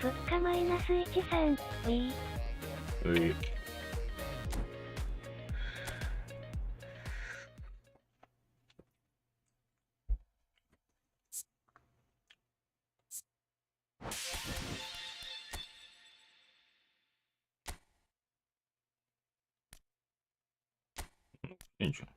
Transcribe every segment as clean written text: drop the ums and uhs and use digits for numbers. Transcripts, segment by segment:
物価マイナス13、ウィー。いいじゃん。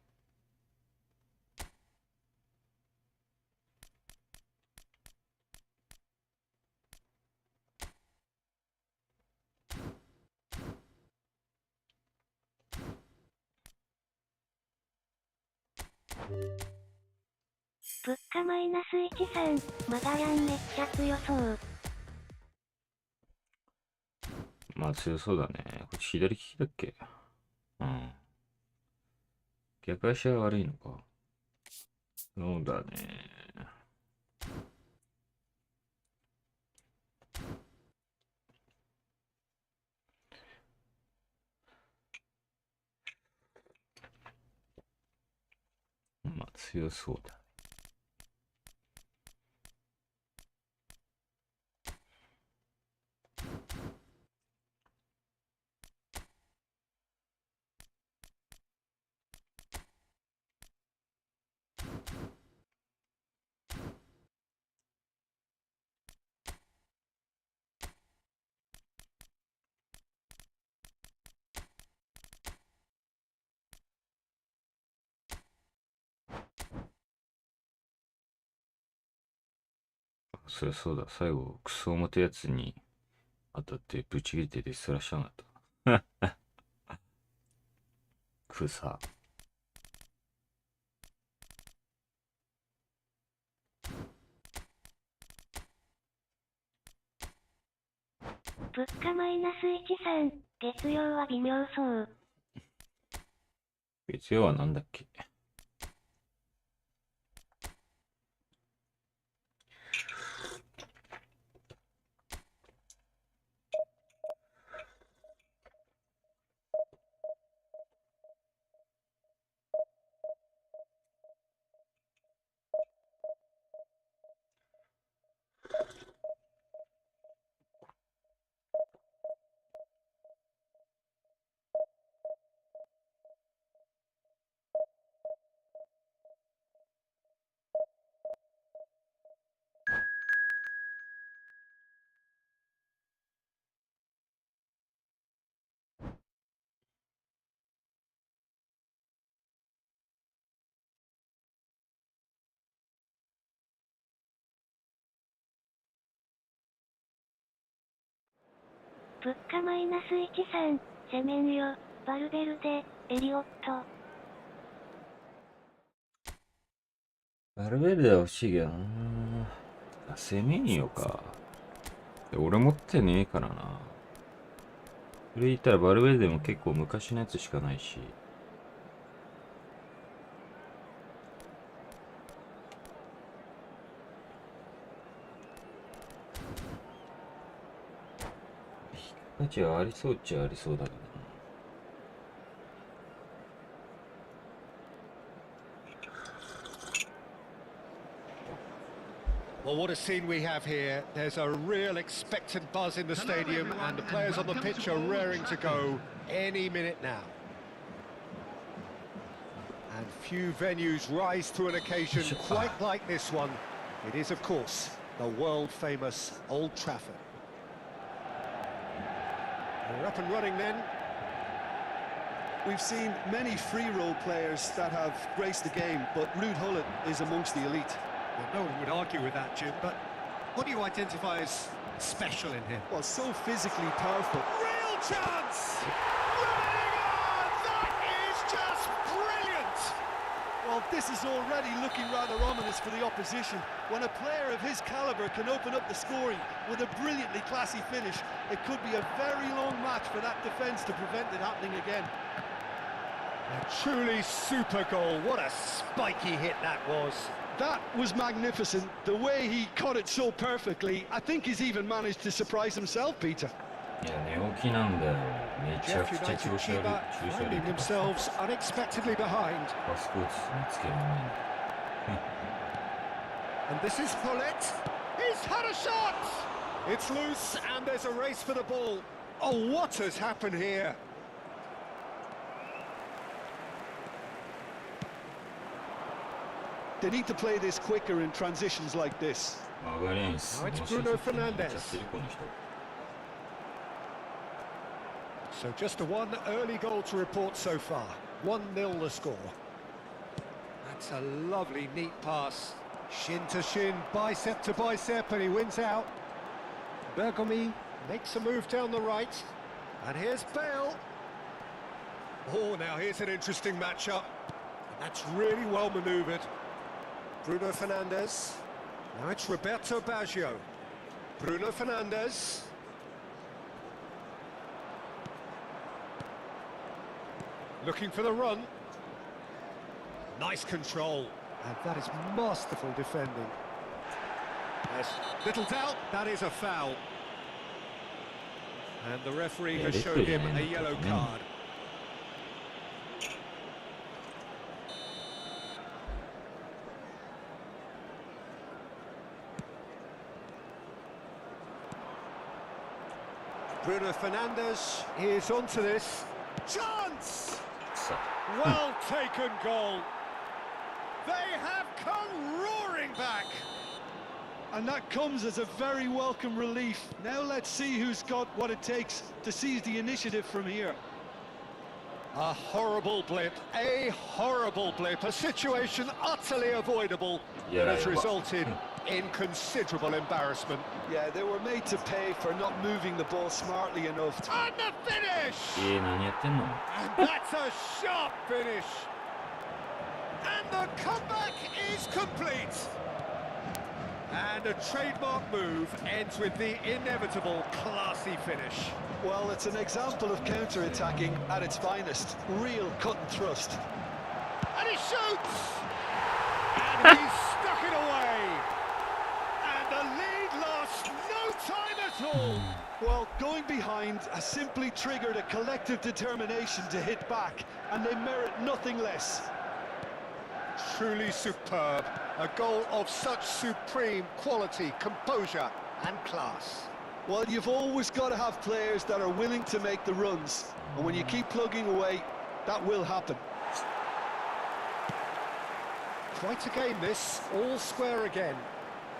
物価マイナス13、まだやんめっちゃ強そう。まあ強そうだね。こっち左利きだっけ？うん。逆足は悪いのか。そうだね。まあ強そうだ。そりゃそうだ。最後、クソ重たいやつに当たってぶち切れてデスラしたんだった。くさ。物価マイナス13、月曜は微妙そう。月曜はなんだっけ？物価マイナス13、セメンヨ、バルベルデ、エリオット。バルベルデは欲しいけどな。セメニヨか。俺持ってねえからな。それ言ったらバルベルデも結構昔のやつしかないし。価値はありそうっちゃありそうだけどな。Well, what a scene we have here. There's a real expectant buzz in the stadium, and the players on the pitch are raring to go any minute now. And few venues rise to an occasion quite like this one. It is, of course, the world-famous Old Trafford. We're up and running then. We've seen many free-roll players that have graced the game, but Ruud Gullit is amongst the elite. Well, no one would argue with that, Jim, but what do you identify as special in him? Well, so physically powerful. Real chance! Running on! That is just brilliant! Well, this is already looking rather ominous for the opposition. When a player of his calibre can open up the scoring with a brilliantly classy finish, it could be a very long match for that defence to prevent it happening again. A truly super goal. What a spiky hit that was. That was magnificent. The way he caught it so perfectly, I think he's even managed to surprise himself, Peter. いや、寝起きなんだよ。めちゃ Jeff くちゃ United 調子悪い。 Chiba 調子悪 finding いとかさ。 themselves unexpectedly behind. パスコーツ見つけられないんだ。And this is Paulette. He's had a shot! It's loose and there's a race for the ball. Oh, what has happened here? They need to play this quicker in transitions like this. 曲がりゃいいんす。 Now it's もしか Bruno してやっちゃ Fernandes. ってるこの人。 So just a one early goal to report so far. 1-0 the score. That's a lovely, neat pass. Shin to shin, bicep to bicep, and he wins out. Bergomi makes a move down the right. And here's Bale. Oh, now here's an interesting matchup. And that's really well manoeuvred. Bruno Fernandes. Now it's Roberto Baggio. Bruno Fernandes. Looking for the run. Nice control. And that is masterful defending. There's little doubt that is a foul. And the referee has shown him a yellow card. Bruno Fernandes is onto this. Chance! Well taken goal. They have come roaring back. And that comes as a very welcome relief. Now let's see who's got what it takes to seize the initiative from here. A horrible blip, a situation utterly avoidable that has resulted in considerable embarrassment. Yeah, they were made to pay for not moving the ball smartly enough. And the finish! 何やってんの And that's a sharp finish. And the comeback is complete. And a trademark move ends with the inevitable classy finish. Well, it's an example of counter-attacking at its finest. Real cut and thrust. And he shoots! And he's stuck it away! And the lead lost no time at all! Well, going behind has simply triggered a collective determination to hit back, and they merit nothing less. Truly superb. A goal of such supreme quality, composure and class. Well, you've always got to have players that are willing to make the runs, and when you keep plugging away, that will happen. Quite a game this, all square again.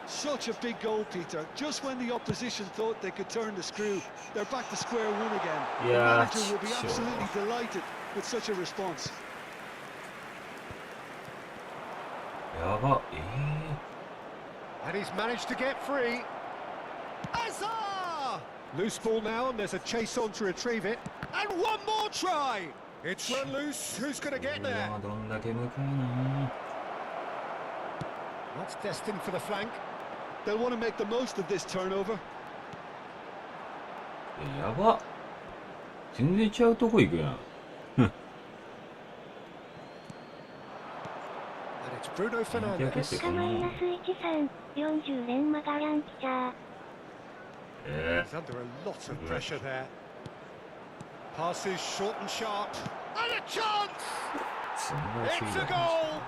Such a big goal, Peter. Just when the opposition thought they could turn the screw, they're back to square one again. The manager will be absolutely delighted with such a response. やば。 And he's managed to get free. Azar! Loose ball now, and there's a chase on to retrieve it. And one more try! It's run loose, who's going to get there? どんだけ向かいな。 That's destined for the flank. They'll want to make the most of this turnover. やば。全然違うとこ行くやん。 And it's Bruno Fernandes. 物価マイナス13、40連マガランピチャー。 He's under a lot of pressure there. Passes short and sharp. And a chance! It's a goal!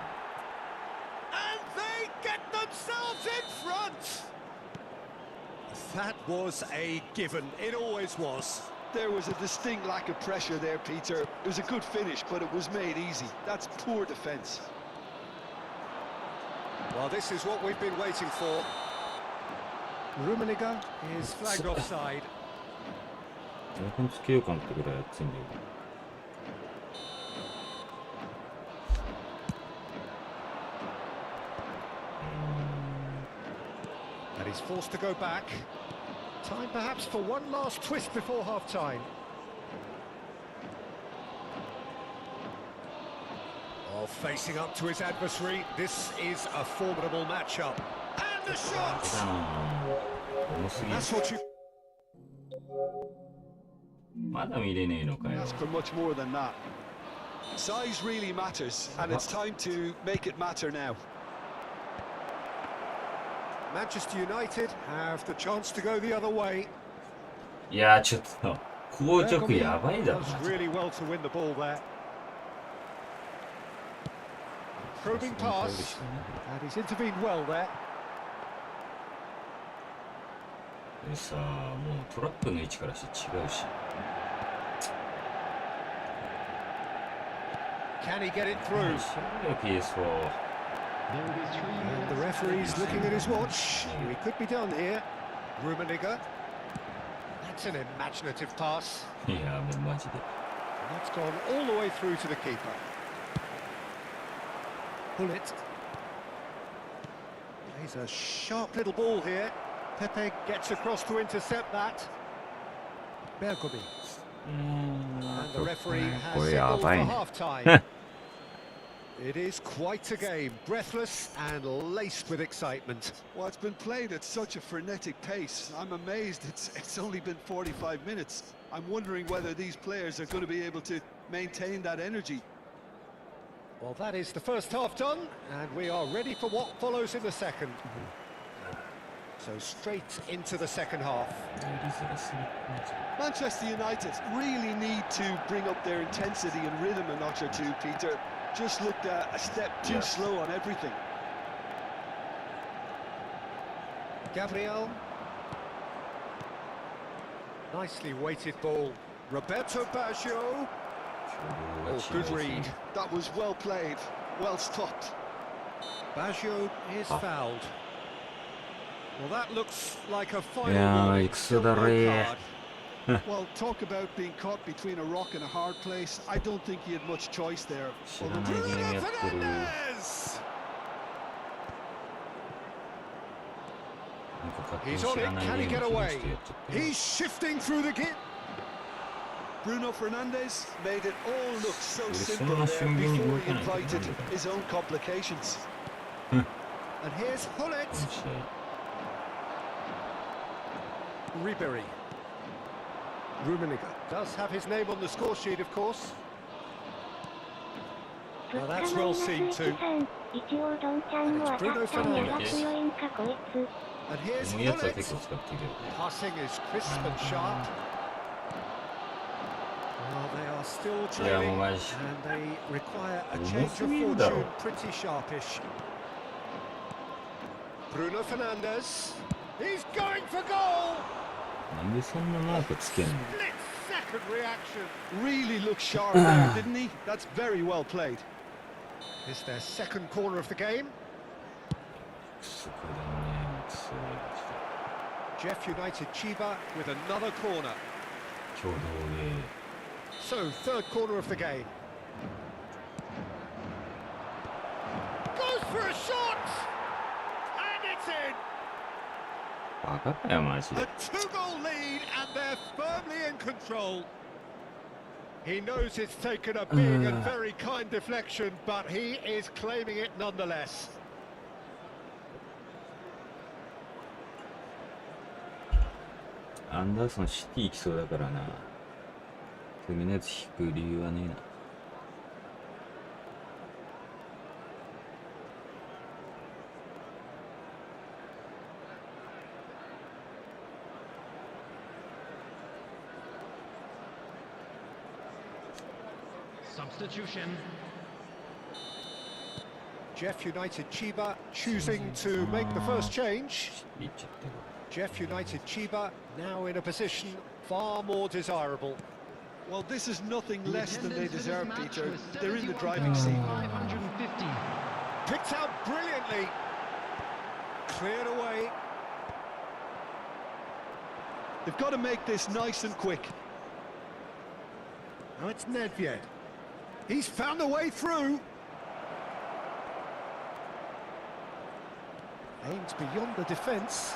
And they get themselves in front! That was a given. It always was. There was a distinct lack of pressure there, Peter. It was a good finish, but it was made easy. That's poor defence. Well, this is what we've been waiting for. Rummenigge is flagged offside. エアコンつけようかなってぐらい暑いんだよ。 And he's forced to go back. Time perhaps for one last twist before half-time. Oh, facing up to his adversary, this is a formidable matchup. And the shot! 重すぎる。 That's what you... まだ見れねえのかよ。 Ask for much more than that. Size really matters, and it's time to make it matter now. Manchester United have the chance to go the other way. いやーちょっと硬直やばいだろ。 Does really well to win the ball there. Probing pass, and he's intervened well there. でさ、もうトラップの位置からして違うし。Can he get it through? PS4。And the referee's looking at his watch. We could be done here. Rummenigge. That's an imaginative pass. いや、もうマジで。That's gone all the way through to the keeper. Pull it. Plays a sharp little ball here. Pepe gets across to intercept that. Bergomi. And the referee has signaled for half-time. It is quite a game, breathless and laced with excitement. Well, it's been played at such a frenetic pace. I'm amazed it's only been 45 minutes. I'm wondering whether these players are going to be able to maintain that energy. Well, that is the first half done, and we are ready for what follows in the second. So straight into the second half. Manchester United really need to bring up their intensity and rhythm a notch or two, Peter. Just looked a step too slow on everything. Gabriel. Nicely weighted ball. Roberto Baggio. Oh, good read. That was well played, well stopped. Baggio is fouled. Well, that looks like a final Yeah, warning. it's Still the no rare. card. Well, talk about being caught between a rock and a hard place. I don't think he had much choice there. 知らないゲームやってる。なんか He's 勝手 on に it. 知らない Can ゲ he ー get ム away? してやっちゃってる。 He's shifting through the gap. Bruno Fernandes made it all look so Well, simple it's there not before he showing invited you. his own complications. And here's Hullet. この試合 Ribery. Rummenigge does have his name on the score sheet, of course. Well, that's well seen too. 一応ドンちゃんも当たったんやが強いんかこいつ。 And here's このやつは Hullet. 結構使ってるけど。 Passing is crisp and sharp. Well, they are still Yeah, trailing, well, and they require a almost change of mean, though. fortune pretty sharpish. Bruno Fernandes. He's going for goal! なんでそんなマークつけんの？ Split second reaction. Really looked sharp there, didn't he? That's very well played. It's their second corner of the game. クソこれだね。クソマジで Jeff United Chiba with another corner. 共同で So, third corner of the game. Goes for a shot! And it's in! バカかよマジ A で。 two-goal lead, and they're firmly in control. He knows it's taken a big and very kind deflection, but he is claiming it nonetheless. アンダーソンシティ行きそうだからな。攻めのやつ引く理由はねえな。Substitution. Jeff United Chiba choosing to make the first change. 行っちゃってる。 Jeff United Chiba now in a position far more desirable. Well, this is nothing less than they Attendance for this deserve, match Peter. was They're in the driving seat. 550. Picked out brilliantly. Cleared away. They've got to make this nice and quick. Now it's Nedved. He's found a way through. Aims beyond the defence.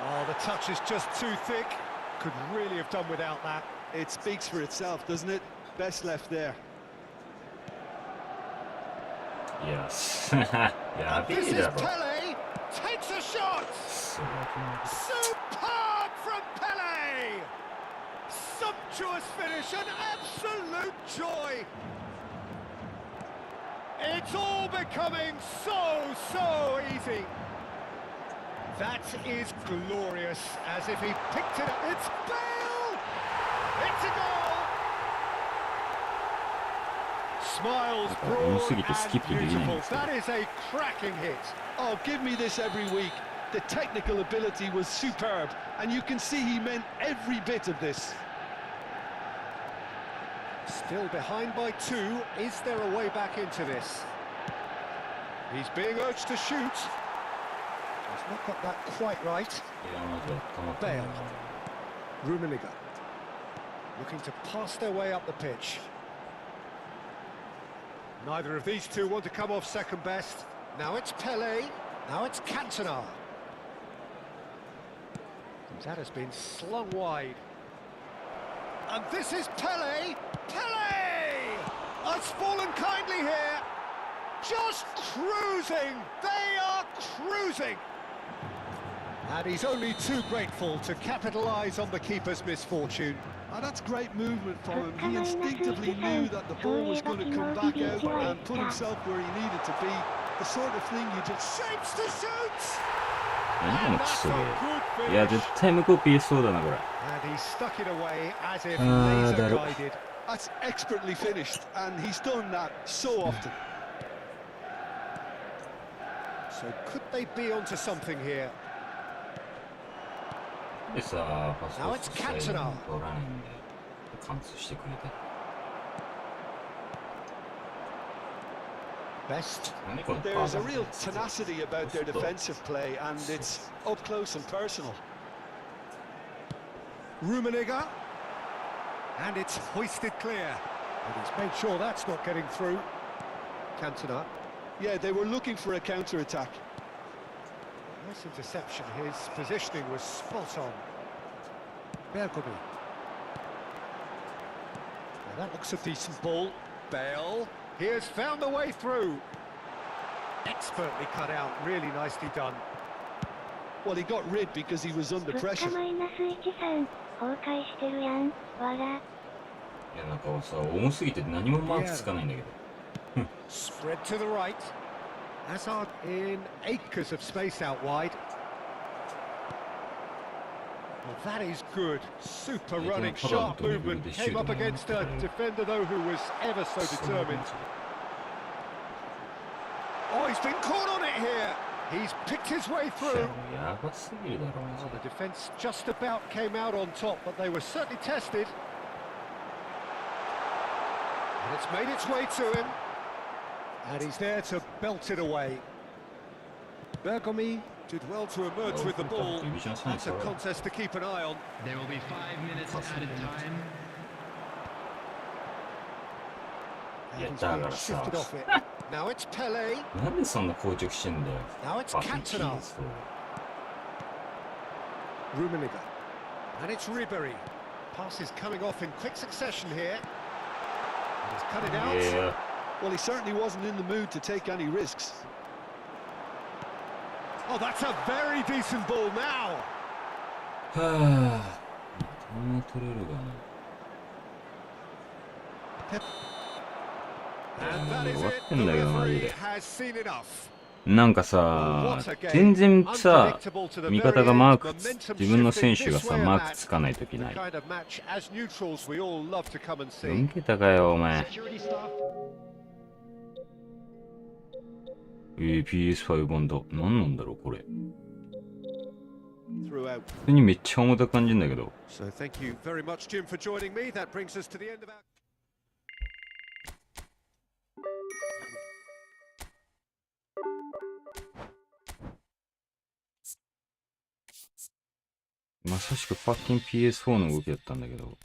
Oh, the touch is just too thick. Could really have done without that. It speaks for itself, doesn't it? Best left there. いや、や And べ this え is だろ。 Pele. Takes a shot. そうだ Superb from Pele. Sumptuous finish, an absolute joy. It's all becoming so easy. That is glorious, as if he picked it up. It's Bale! It's a goal! Smiles broad and beautiful. That is a cracking hit. Oh, give me this every week. The technical ability was superb, and you can see he meant every bit of this. Still behind by 2. Is there a way back into this? He's being urged to shoot. He's not got that quite right. いや、まずは止まったな Bale. Rummenigge. Looking to pass their way up the pitch. Neither of these two want to come off second best. Now it's Pele. Now it's Cantona. That has been slung wide. And this is Pele. Pele! Has fallen kindly here. Just cruising. They are cruising. And he's only too grateful to capitalise on the keeper's misfortune. And that's great movement from him. He instinctively knew that the ball was going to come back out and put himself where he needed to be. The sort of thing you just... Shapes to shoot! 何この And ク that's ソ a ゲ good ー。いや、 finish. 絶対向こう PS だな、これ。 And he stuck it away as if Ah, laser that- guided. That's expertly finished, and he's done that so often. So could they be onto something here? でさ、パス Now ポ it's ートさえ取 Cantona. らないんで、貫通してくれて。 Best. 何このパ There's ス a real tenacity about their defensive play, and it's up close and personal. Rummenigge. And it's hoisted clear. And he's made sure that's not getting through. Cantona. Yeah, they were looking for a counter-attack. Nice interception. His positioning was spot on. Bergomi. Now that looks a decent ball. Bale. He has found the way through. Expertly cut out. Really nicely done. Well, he got rid because he was under 物価 pressure. マイナス13、崩壊してるやん、わら。いや、なんかさ、重すぎて何もマークつかないんだけど。 Spread to the right. Hazard in acres of space out wide. Well, that is good. Super Yeah, running, don't sharp follow the movement. dribble, they Came shoot up them. against a defender, though, who was ever so determined. Oh, he's been caught on it here. He's picked his way いや through. もうやばすぎるだろ、マジ Well, で the defence just about came out on top, but they were certainly tested. And it's made its way to him. And he's there to belt it away. Bergomi did well to emerge with the ball. That's a contest to keep an eye on. There will be 5 minutes added time. And Yeah, he's that been got shifted us. off it. Now it's Pele. なんでそんな硬直してんだよ。 Now it's バカ Cantona. そう Rummenigge. And it's Ribery. Pass is coming off in quick succession here. And he's cut it out. いや、 Well, he certainly wasn't in the mood to take any risks. Oh, that's a very decent ball now. はぁ、点取れるがな。 And that is 終わっ it. て The んだけど、マジ referee で。 has seen enough. なんかさ、全然さ、味方がマークつ、自分の選手がさ、マークつかないときない。 Kind of match as neutrals we all love to come and 受 see. けたかよ、お前。 Security staff. PS5 版だ。何なんだろう、これ。 Throughout. 普通にめっちゃ重たく感じるんだけど。 So thank you very much, Jim, for joining me. That brings us to the end of our... まさしくファッキン PS4 の動きだったんだけど。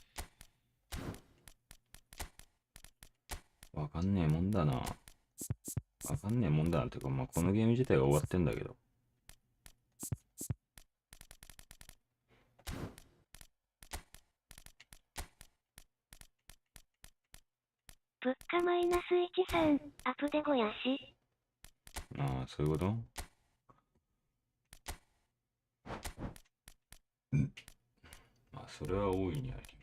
わかんねえもんだな。わかんねえもんだな。てか、まあ、このゲーム自体が終わってんだけど。物価マイナス13、アプデ後やし。ああ、そういうことまあ、それは大いにあり。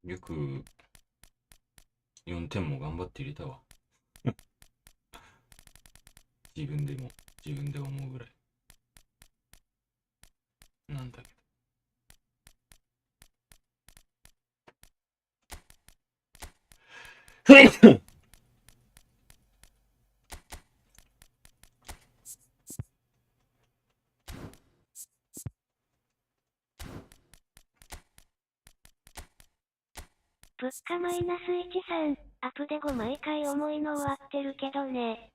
よく4点も頑張って入れたわ。自分で思うぐらいなんだけど。物価マイナス13、アップで5毎回重いの終わってるけどね。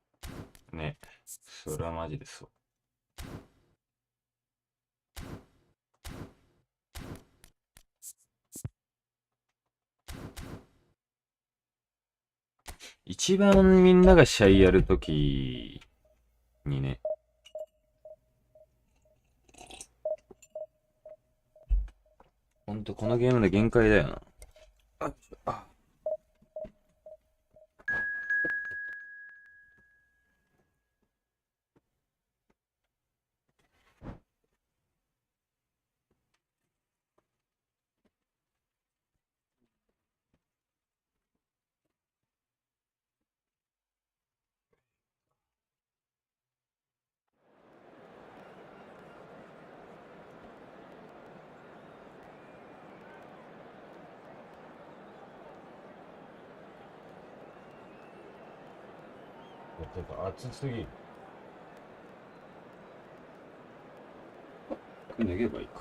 ね、それはマジでそう。一番みんなが試合やるときにね、ほんとこのゲームで限界だよな。てか暑すぎる。脱げばいいか。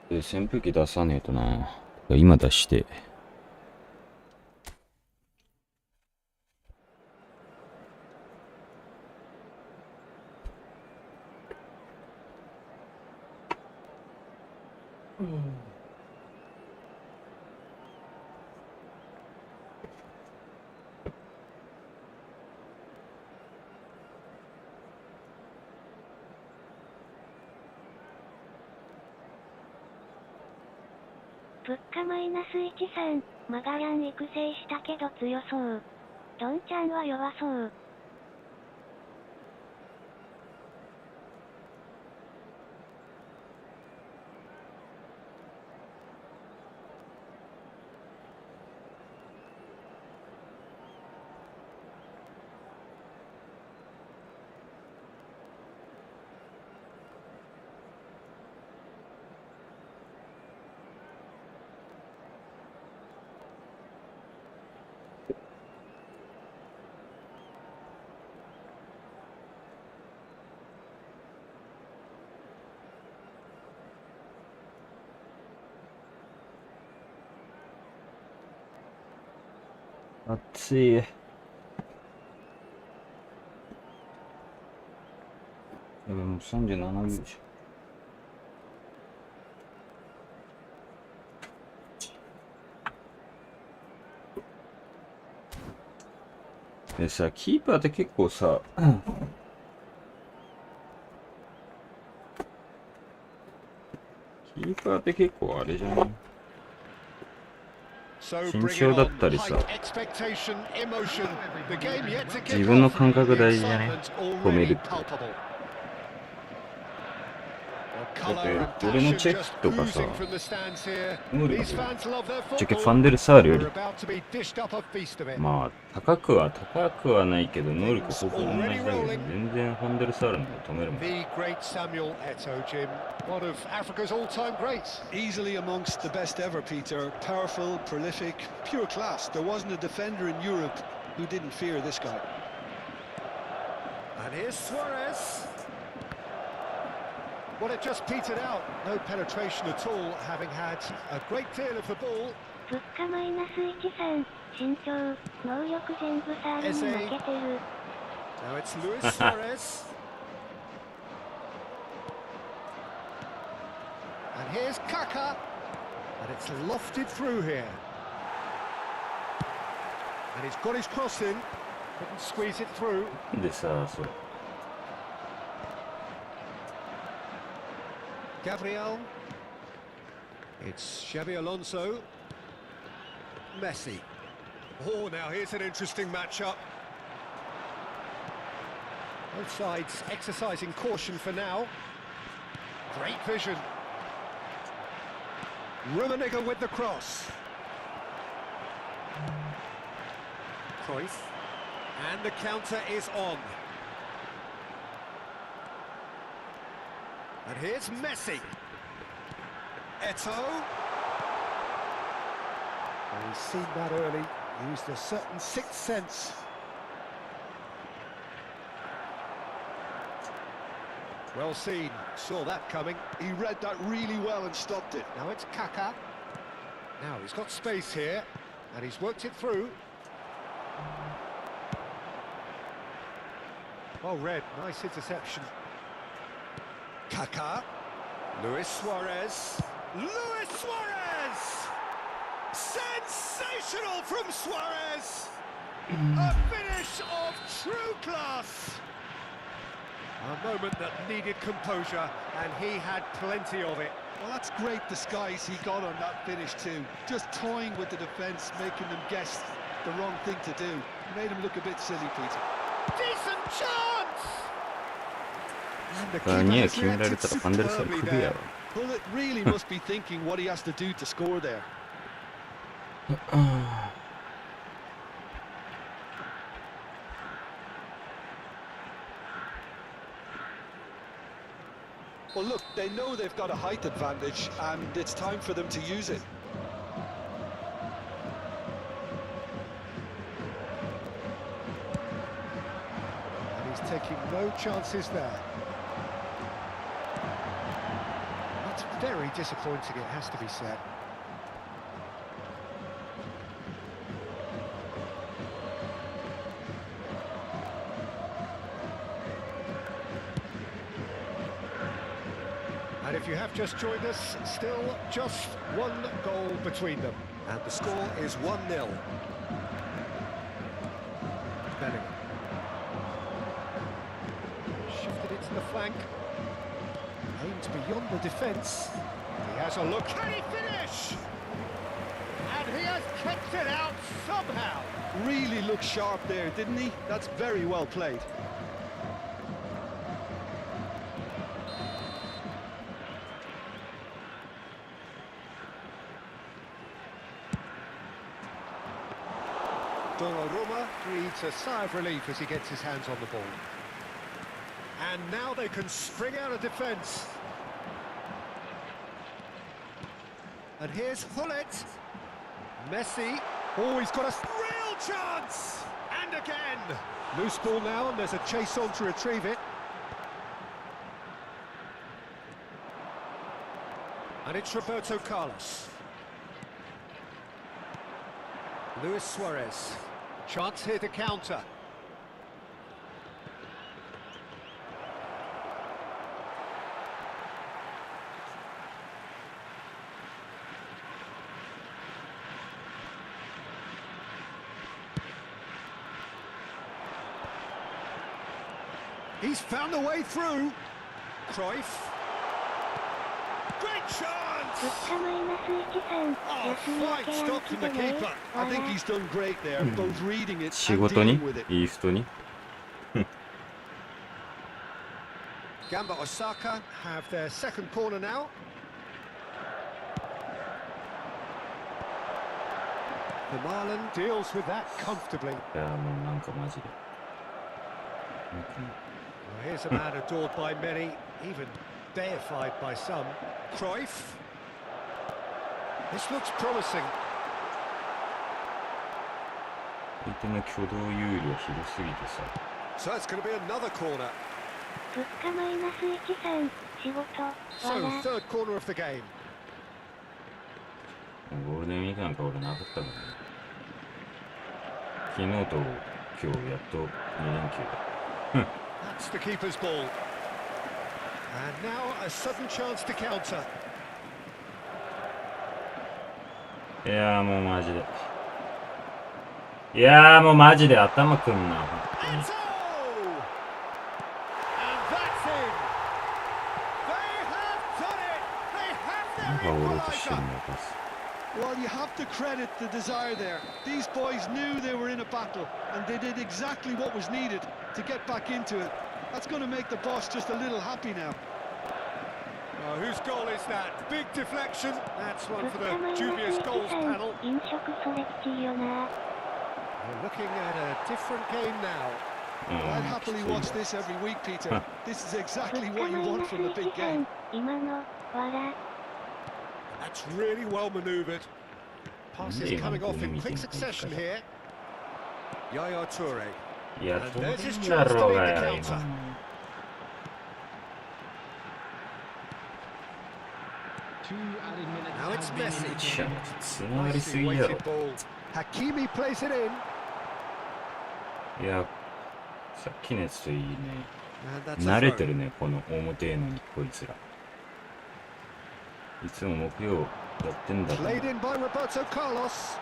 で、扇風機出さねえとな。今出して。物価マイナス13、マガヤン育成したけど強そう。ドンちゃんは弱そう。暑い。でも37秒でしょ。でさ、キーパーって結構さ、キーパーって結構あれじゃない？慎重だったりさ、自分の感覚大事じゃない？止めるって。だって俺のチェックとかさ、能力ぶっちゃけファンデルサールよりまあ高くはないけど能力ほぼ同じだけど全然ファンデルサールの方が止めるもん。 The great Samuel Eto'o, Jim, one of Africa's all-time greats. Easily amongst the best ever, Peter. Powerful, prolific, pure class. There wasn't a defender in Europe who didn't fear this guy. And here's Suarez. Well, it just petered out. No penetration at all, having had a great deal of the ball. 物価マイナス13、身長、能力全部サールに負けてる。Now it's Luis Suarez. And here's Kaka. And it's lofted through here. And he's got his cross in. Couldn't squeeze it through. でさ、それ Gabriel. It's Xabi Alonso. Messi. Oh, now here's an interesting matchup. Both sides exercising caution for now. Great vision. Rummenigge with the cross. Cruyff. And the counter is on. And here's Messi. Eto'o. Oh, he's seen that early. Used a certain sixth sense. Well seen. Saw that coming. He read that really well and stopped it. Now it's Kaká. Now he's got space here, and he's worked it through. Well read, nice interception. Kaká. Luis Suarez. Luis Suarez! Sensational from Suarez! A finish of true class! A moment that needed composure, and he had plenty of it. Well, that's great disguise he got on that finish too. Just toying with the defence, making them guess the wrong thing to do. Made him look a bit silly, Peter. Decent chance! And the 他には keeper 決め has られ reacted たらファンデルサル superbly クビや there. ろ。 Pullet really must be thinking what he has to do to score there. Well, look, they know they've got a height advantage, and it's time for them to use it. And he's taking no chances there. That's very disappointing, it has to be said. And if you have just joined us, still just one goal between them. And the score is 1-0. Bellingham. Shifted it to the flank. Aimed beyond the defence. He has a look. Can he finish? And he has kept it out somehow. Really looked sharp there, didn't he? That's very well played. Donnarumma breathes a sigh of relief as he gets his hands on the ball. And now they can spring out of defence. And here's Hullet. Messi. Oh, he's got a real chance! And again! Loose ball now, and there's a chase on to retrieve it. And it's Roberto Carlos. Luis Suarez. Chance here to counter. He's found a way through. Cruyff. Great chance! 物価マイナス1、3、 Oh, 休み明 fine け stop や from る the 気でね。 keeper. I think he's done great there, both reading it 仕 and 事に dealing with it. イーストに Gamba Osaka have their second corner now. The Marlin deals with that comfortably. いやもうなんかマジで Well, here's a man adored by many, even deified by some. Cruyff. This looks promising. 相手の挙動有利はひどすぎてさ So it's going to be another corner. 物価マイナス1、3、仕事、 So 笑。 third corner of the game. ゴールデンウィークなんか俺なかったからね昨日と今日やっと2連休だ That's the keeper's ball. And now a sudden chance to counter. いやーもうマジでいやーもうマジで頭くんな本当に Eto'o! And that's in. They have done it. They have なんか their 折ろうとしてん equaliser. のよパス Well, you have to credit the desire there. These boys knew they were in a battle, and they did exactly what was needed to get back into it. That's going to make the boss just a little happy now. Oh, whose goal is that? Big deflection. That's one for the 2日マイナス dubious 1 goals さん panel. 飲食それきちいよな。 We're looking at a different game now. うん、 I'd happily きつい watch わ this every week, Peter. This is 2 exactly 日 what you マイ want ナス from a 1 big さ game. ん今の、わら。 That's really well manoeuvred. Passes Yeah, coming off in meeting. quick succession here. Yaya Toure. いや、 And どう there's his だ chance ろ to う meet が the よ、 counter. 今。Now it's Messi. ちゃつながりす Nicely ぎやろ weighted。ball. Hakimi plays it in. いや、さっきのやつといいね。 And that's 慣 a れて throw. るね、この表へのこいつら。いつも木曜やってんだから。 Played in by Roberto Carlos.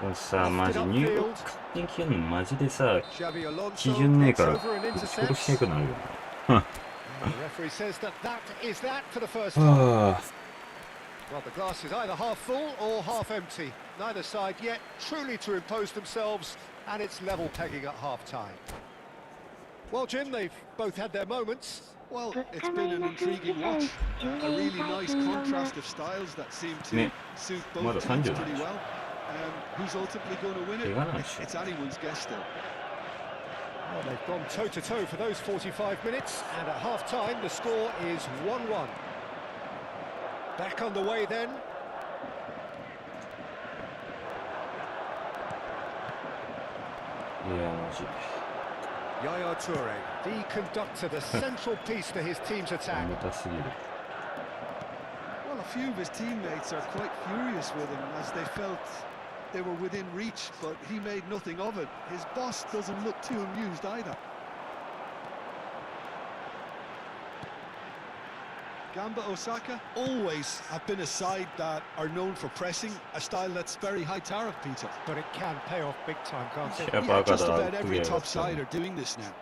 そうさ、マジ入力勝手に消えるのマジでさ、 Xavi Alonso 基準ねえ gets から、 over and ぶち殺した intercepts. くなるよ And the referee says that that is that for the first な。 time. はあ。 Well, the glass is either half full or half empty. Neither side yet truly to impose themselves, and it's level pegging at half-time. Well, Jim, they've both had their moments. Well, 2 it's 日マ been イ an ナス intriguing 1さん watch. 10 A で引 really 退 nice すんのな。 contrast of styles that seem to Ne. suit Mada both teams 30 pretty なんでしょ。 well. Who's ultimately going to win it? 怪我なんでしょ。 It's anyone's guess still. Well, they've gone toe-to-toe for those 45 minutes, and at half-time, the score is 1-1. Back on the way then. いや、マジ。 Yaya Toure, the conductor, the central piece to his team's attack. 重たすぎる。 Well, a few of his teammates are quite furious with him as they felt they were within reach, but he made nothing of it. His boss doesn't look too amused either. Gamba Osaka always have been a side that are known for pressing, a style that's very high tariff, Peter. But it can pay off big time, can't it? や Yeah, ばか just だ。 about every や top side are doing this now.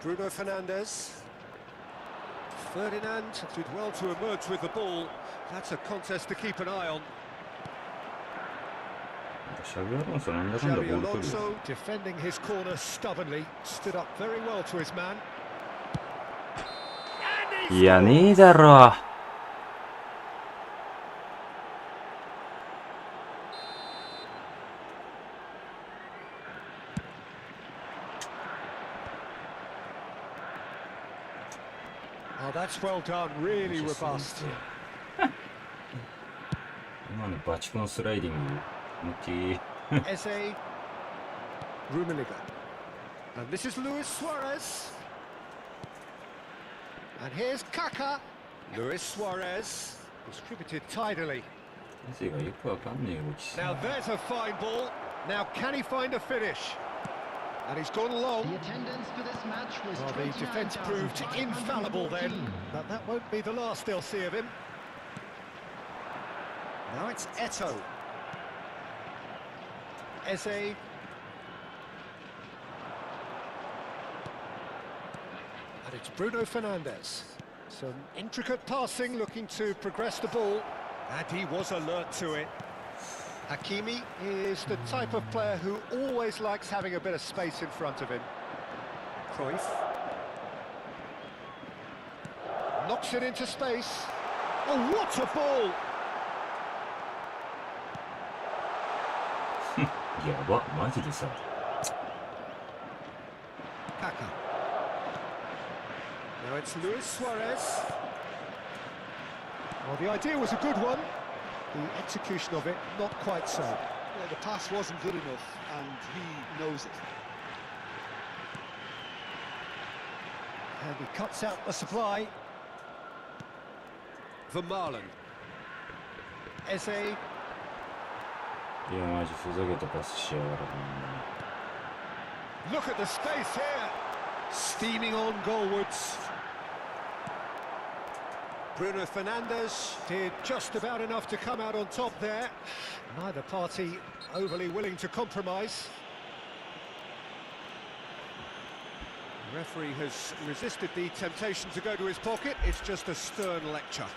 Bruno Fernandes. Ferdinand did well to emerge with the ball. That's a contest to keep an eye on. シャビアロンソなんだかんだボ Xavi ール取るよ。 Alonso defending his corner stubbornly. Stood up very well to his man. いや、ねえだろ。 Oh, that's well done. Really robust. 今のバチコンスライディング、思いっきり。 Eze Rummenigge. And this is Luis Suarez. And here's Kaka. Luis Suarez distributed tidily. 先生がよくわかんねえ動きし Now there's a fine ball. Now can he find a finish? And he's gone long. The attendance for this match was Well, the defence proved infallible then. 29,514. But that won't be the last they'll see of him. Now it's Eto'o. Eze. And it's Bruno Fernandes. Some intricate passing, looking to progress the ball. And he was alert to it. Hakimi is the type of player who always likes having a bit of space in front of him. Cruyff. Knocks it into space. Oh, what a ball! やば、マジでさ。 Kaka. Now it's Luis Suarez. Well, the idea was a good one. The execution of it, not quite so. Well, the pass wasn't good enough, and he knows it. And he cuts out the supply. Vermaelen. Eze. いや、マジふざけたパスしやがる Look at the space here. Steaming on goalwards. Bruno Fernandes did just about enough to come out on top there. Neither party overly willing to compromise. The referee has resisted the temptation to go to his pocket. It's just a stern lecture.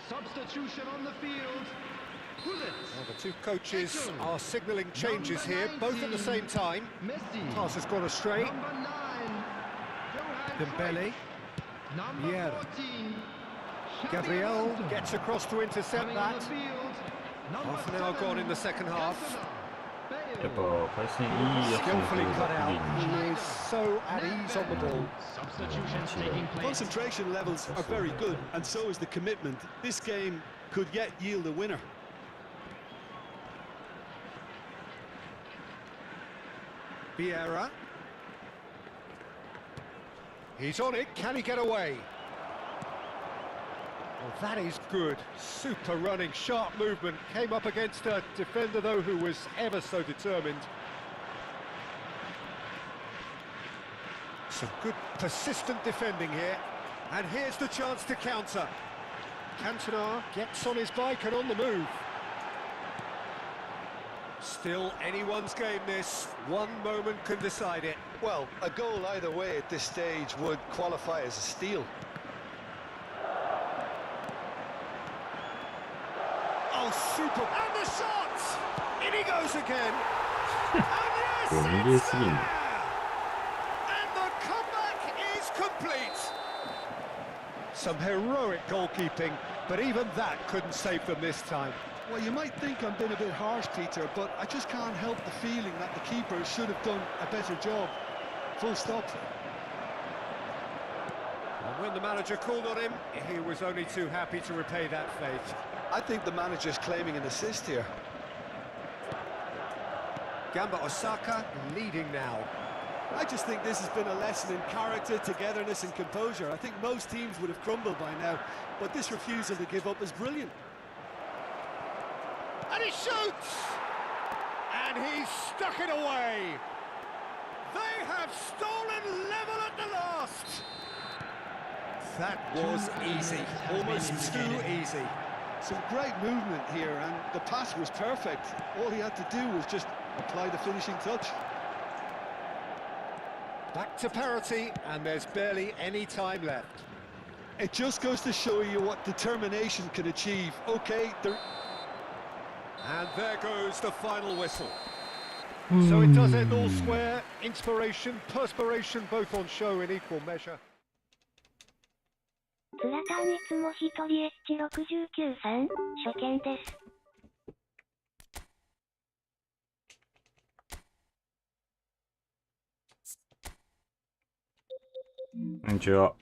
Substitution on the field. Bullet. Well, the two coaches are signalling changes here, both at the same time. Messi. Pass has gone astray. Number 9. Johan Dembele. Cruyff. Number Vieira. 14. Gabriel gets across to intercept Coming on that. the field. Number Half an hour 7. gone in the second half.やっぱ回線いいやつの方 Skillfully が cut いい out. ん He is so at ease on the ball. Substitutions taking place. Concentration levels are very good, and so is the commitment. This game could yet yield a winner. Vieira. He's on it. Can he get away? Well, that is good. Super running, sharp movement. Came up against a defender, though, who was ever so determined. Some good, persistent defending here. And here's the chance to counter. Cantona gets on his bike and on the move. Still anyone's game, this. One moment can decide it. Well, a goal either way at this stage would qualify as a steal. Oh, super! And the shot! In he goes again. And yes, 逃げ it's すぎんの there! And the comeback is complete. Some heroic goalkeeping, but even that couldn't save them this time. Well, you might think I'm being a bit harsh, Peter, but I just can't help the feeling that the keeper should have done a better job. Full stop. And when the manager called on him, he was only too happy to repay that fate. I think the manager's claiming an assist here. Gamba Osaka leading now. I just think this has been a lesson in character, togetherness and composure. I think most teams would have crumbled by now, but this refusal to give up is brilliant. And he shoots! And he's stuck it away! They have stolen level at the last! That was easy, almost too easy. Some great movement here, and the pass was perfect. All he had to do was just apply the finishing touch. Back to parity, and there's barely any time left. It just goes to show you what determination can achieve. Okay, And there goes the final whistle. So it does end all square. Inspiration, perspiration, both on show in equal measure. ツラタンいつも一人 H69 さん、初見です。こんにちは。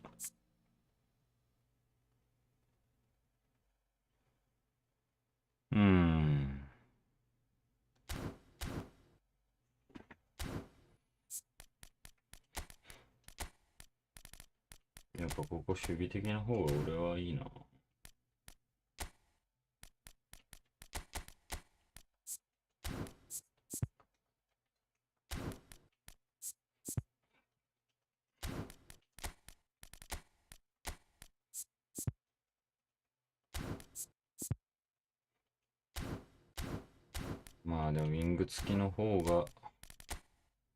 やっぱここ守備的な方が俺はいいな。まあでもウィング付きの方が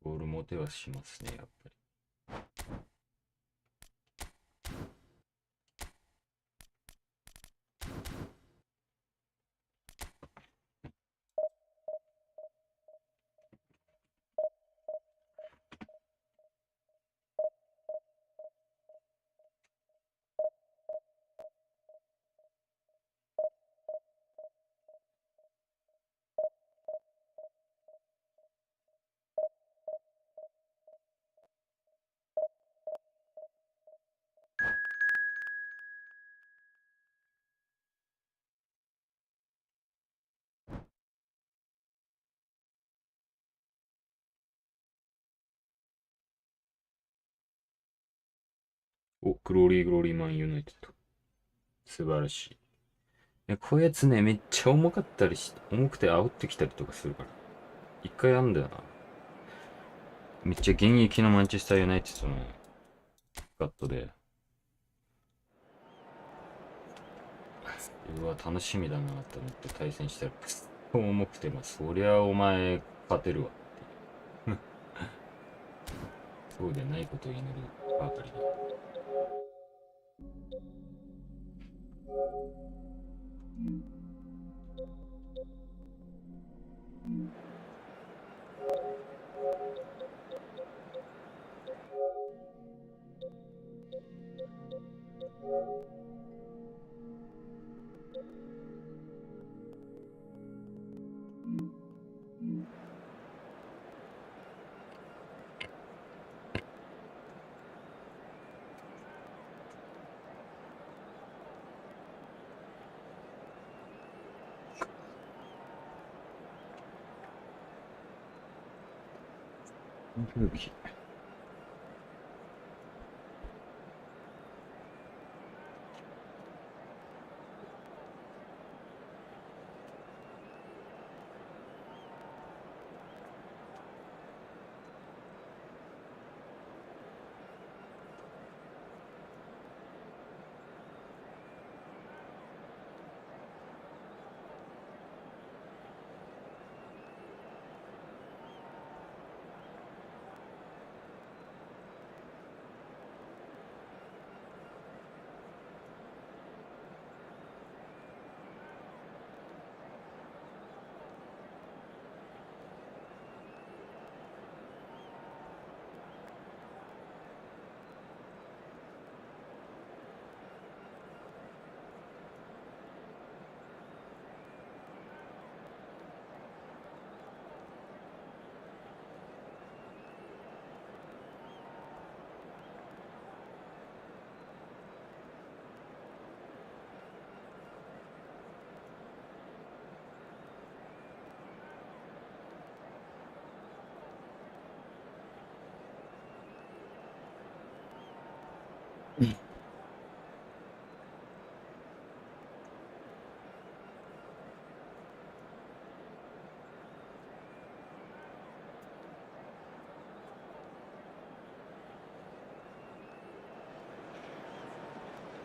ボール持てはしますね、やっぱり。お、グローリーグローリーマンユナイテッド。素晴らしい。こういうやつね、めっちゃ重かったりして、重くて煽ってきたりとかするから。一回あんだよな。めっちゃ現役のマンチェスターユナイテッドのガットで。うわ、楽しみだなと思って対戦したら、くっそ重くて、まあ、そりゃお前勝てるわっていう。そうでないことを祈るばかりだ。扇風機。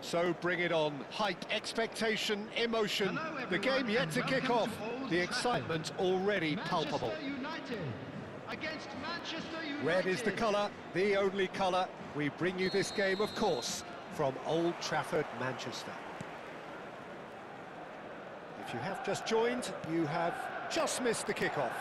So bring it on. Hype, expectation, emotion. Hello, The game everyone, yet and to kick welcome off. to Old The Trafford. excitement already palpable. Manchester United against Manchester United. Red is the colour, the only colour. We bring you this game, of course, from Old Trafford, Manchester. If you have just joined, you have just missed the kickoff.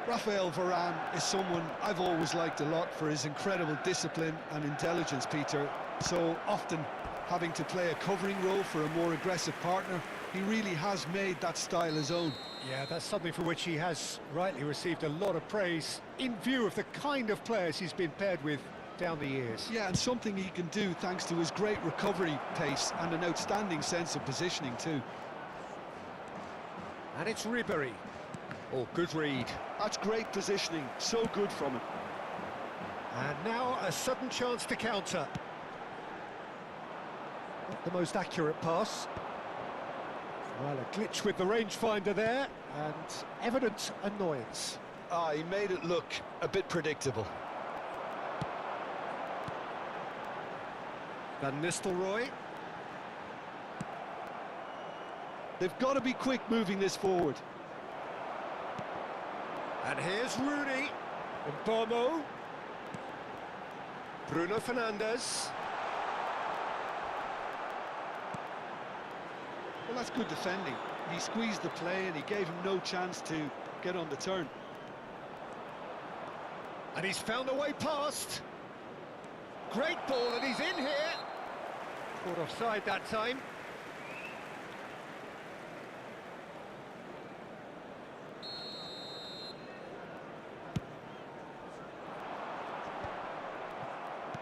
Raphael Varane is someone I've always liked a lot for his incredible discipline and intelligence, Peter. So often having to play a covering role for a more aggressive partner, he really has made that style his own. Yeah, that's something for which he has rightly received a lot of praise in view of the kind of players he's been paired with down the years. Yeah, and something he can do thanks to his great recovery pace and an outstanding sense of positioning too. And it's Ribéry. Oh, good read. That's great positioning, so good from him. And now a sudden chance to counter. Not the most accurate pass. Well, a glitch with the rangefinder there, and evident annoyance. He made it look a bit predictable. Van Nistelrooy. They've got to be quick moving this forward. And here's Rooney. And Bomo. Bruno Fernandes. Well, that's good defending. He squeezed the play and he gave him no chance to get on the turn. And he's found a way past. Great ball, and he's in here. Caught offside that time.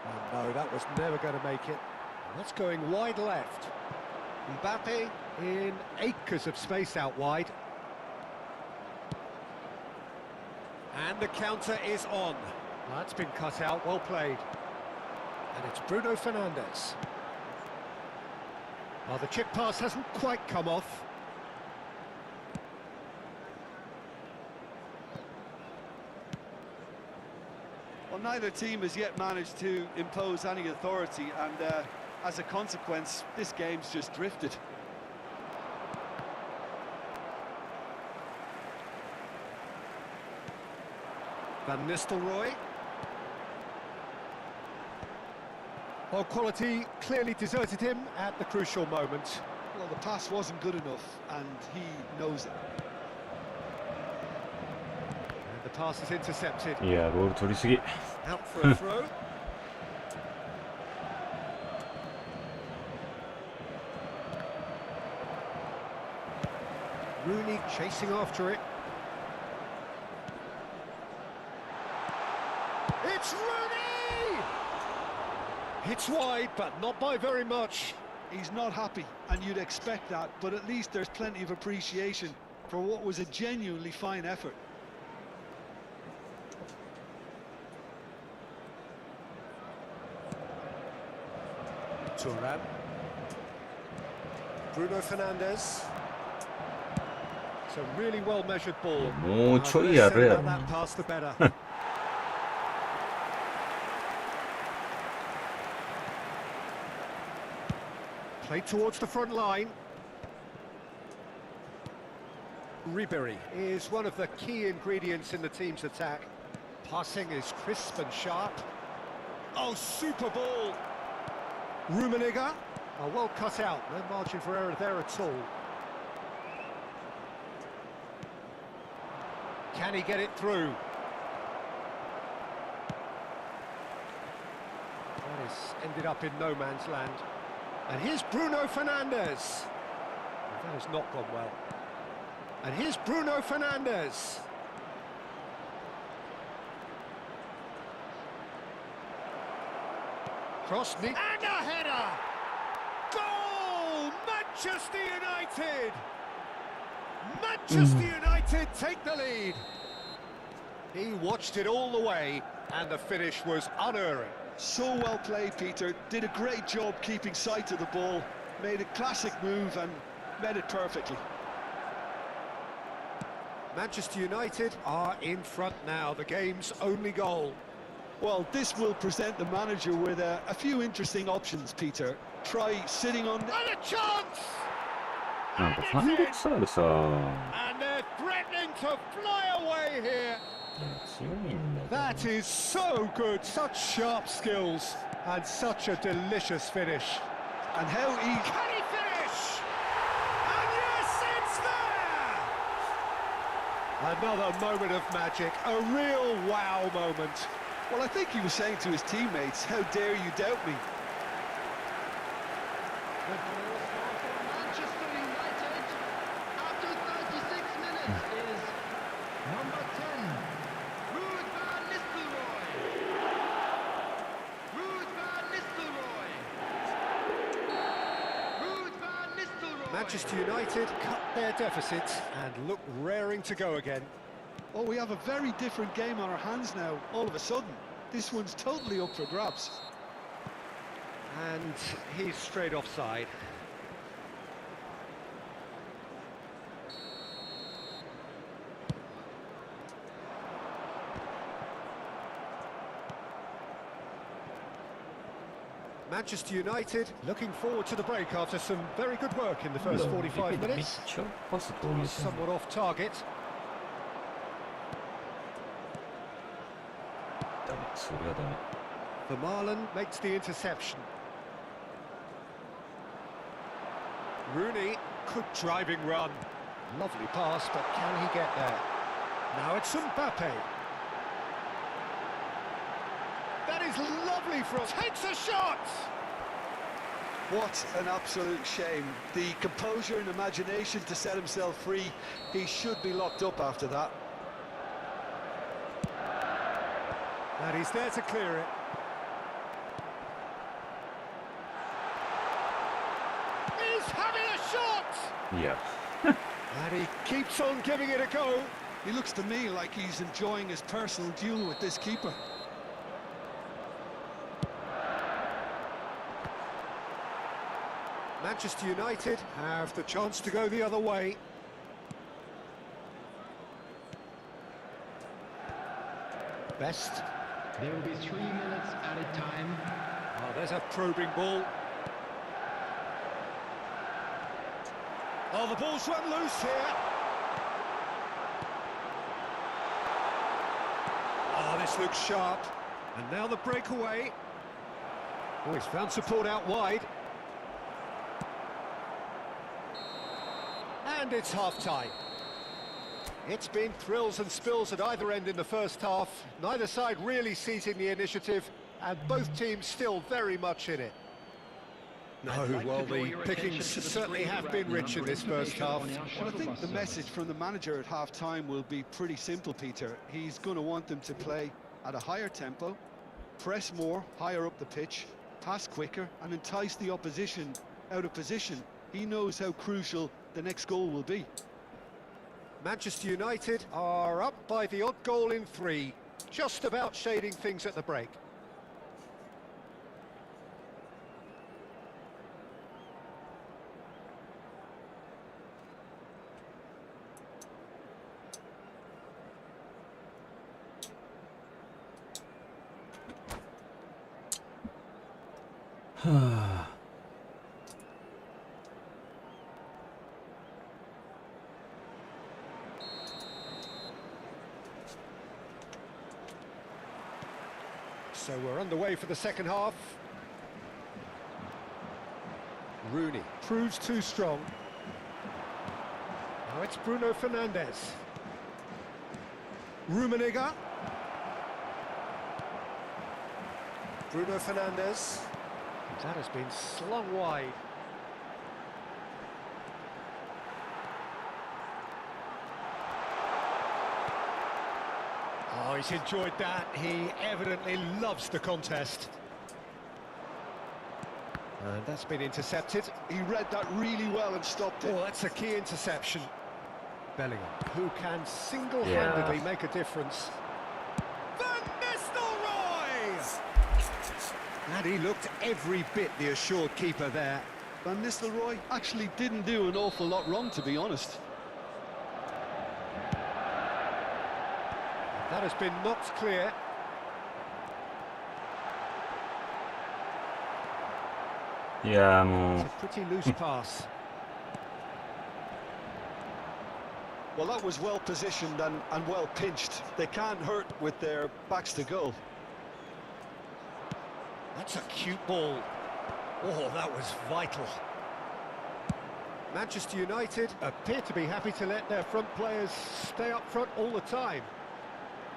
Oh no, that was never going to make it. That's going wide left. Mbappe in acres of space out wide. And the counter is on. That's been cut out, well played. And it's Bruno Fernandes. Oh, the chip pass hasn't quite come off. Well, neither team has yet managed to impose any authority, and as a consequence, this game's just drifted. Van Nistelrooy. Well, quality clearly deserted him at the crucial moment. Well, the pass wasn't good enough, and he knows it. And the pass is intercepted. いや、ボール取りすぎ。 Out for a throw. Rooney chasing after it. It's Rooney! It's wide, but not by very much. He's not happy, and you'd expect that, but at least there's plenty of appreciation for what was a genuinely fine effort. Thuram. Bruno Fernandes. It's a really well measured ball. 뭐 The 초이 less said 알아야 about that pass, the better. Played towards the front line. Ribéry is one of the key ingredients in the team's attack. Passing is crisp and sharp. Oh, super ball! Rummenigge. Oh, well cut out. No margin for error there at all. Can he get it through? That has ended up in no man's land. And here's Bruno Fernandes. Well, that has not gone well. And here's Bruno Fernandes. Cross and a header! Goal! Manchester United! Manchester United take the lead. He watched it all the way, and the finish was unerring. So well played, Peter. Did a great job keeping sight of the ball. Made a classic move and met it perfectly. Manchester United are in front now, the game's only goal. Well, this will present the manager with a few interesting options, Peter. Try sitting on... And a chance!なんか And it's in. 360あるさ。 And they're threatening to fly away here. 強いんだけ That ど。 is so good, such sharp skills, and such a delicious finish. And how he... Can he finish? And yes, it's there! Another moment of magic, a real wow moment. Well, I think he was saying to his teammates, how dare you doubt me? The goal scorer for Manchester United after 36 minutes is number 10, Ruud van Nistelrooy. Ruud van Nistelrooy. Ruud van Nistelrooy. Manchester United cut their deficit and look raring to go again. Oh, we have a very different game on our hands now, all of a sudden. This one's totally up for grabs. And he's straight offside. Manchester United looking forward to the break after some very good work in the first 45 めっ minutes. ちゃパス通り Was somewhat off target. ダメ、それはダメ。 Vermaelen makes the interception. Rooney, good driving run. Lovely pass, but can he get there? Now it's Mbappe. That is lovely from... Takes a shot! What an absolute shame. The composure and imagination to set himself free. He should be locked up after that. And he's there to clear it. He's having a shot! いや、 And he keeps on giving it a go. He looks to me like he's enjoying his personal duel with this keeper. Manchester United have the chance to go the other way. Best. There will be 3 minutes at a time. Oh, there's a probing ball. Oh, the ball's run loose here. Oh, this looks sharp. And now the breakaway. Oh, he's found support out wide. And it's half-time. It's been thrills and spills at either end in the first half. Neither side really seizing the initiative, and both teams still very much in it. No, well, the pickings certainly have been rich in this first half. Well, I think the message from the manager at half-time will be pretty simple, Peter. He's going to want them to play at a higher tempo, press more, higher up the pitch, pass quicker, and entice the opposition out of position. He knows how crucial the next goal will be. Manchester United are up by the odd goal in 3, just about shading things at the break. はあ。So we're underway for the second half. Rooney proves too strong. Now it's Bruno Fernandes. Rummenigge. Bruno Fernandes. That has been slung wide. Oh, he's enjoyed that. He evidently loves the contest. And that's been intercepted. He read that really well and stopped it. Oh, that's a key interception. Bellingham, who can single-handedly make a difference. Van Nistelrooy! And he looked every bit the assured keeper there. Van Nistelrooy actually didn't do an awful lot wrong, to be honest. That has been knocked clear.いやーも It's a pretty loose pass. Well, that was well positioned and well pinched. They can't hurt with their backs to goal. That's a cute ball. Oh, that was vital. Manchester United appear to be happy to let their front players stay up front all the time.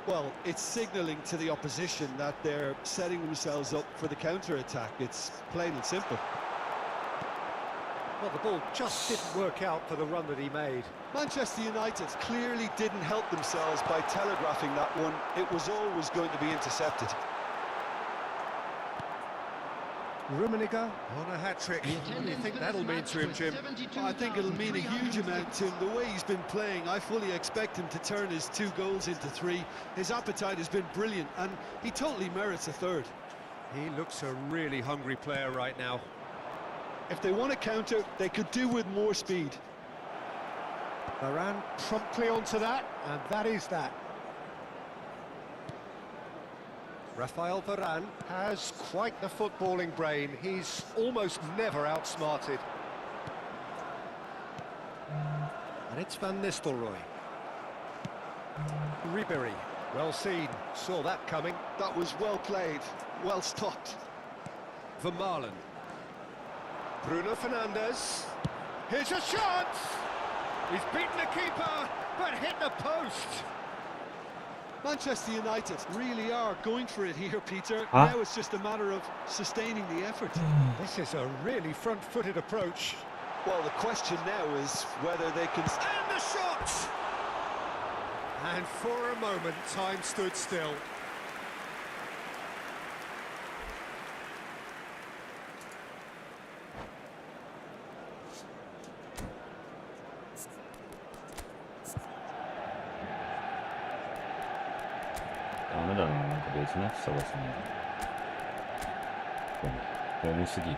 Well, it's signalling to the opposition that they're setting themselves up for the counter-attack. It's plain and simple. Well, the ball just didn't work out for the run that he made. Manchester United clearly didn't help themselves by telegraphing that one. It was always going to be intercepted. Rummenigge on a hat-trick. What do you think that'll mean to him, Jim? I think it'll mean a huge amount to him. The way he's been playing, I fully expect him to turn his 2 goals into 3. His appetite has been brilliant, and he totally merits a third. He looks a really hungry player right now. If they want to counter, they could do with more speed. Varane promptly onto that, and that is that. Rafael Varane has quite the footballing brain. He's almost never outsmarted. And it's Van Nistelrooy. Ribéry, well seen, saw that coming. That was well played, well stopped. Vermaelen. Bruno Fernandes. Here's a shot! He's beaten the keeper, but hit the post. Manchester United really are going for it here, Peter. Huh? Now it's just a matter of sustaining the effort. This is a really front-footed approach. Well, the question now is whether they can... And the shot! And for a moment, time stood still.ダメだな、なんか別のやつ探すね。ホームすぎる。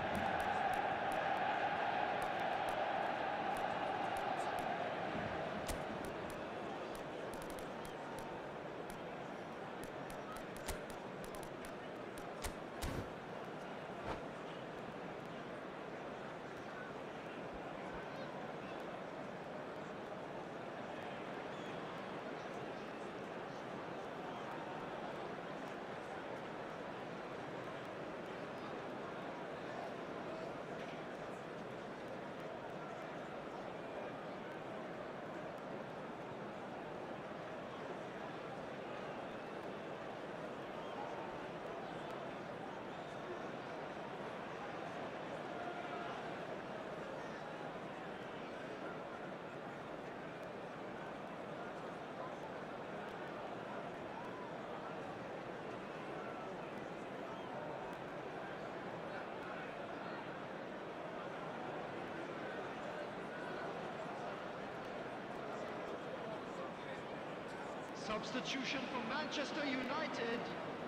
Substitution for Manchester United.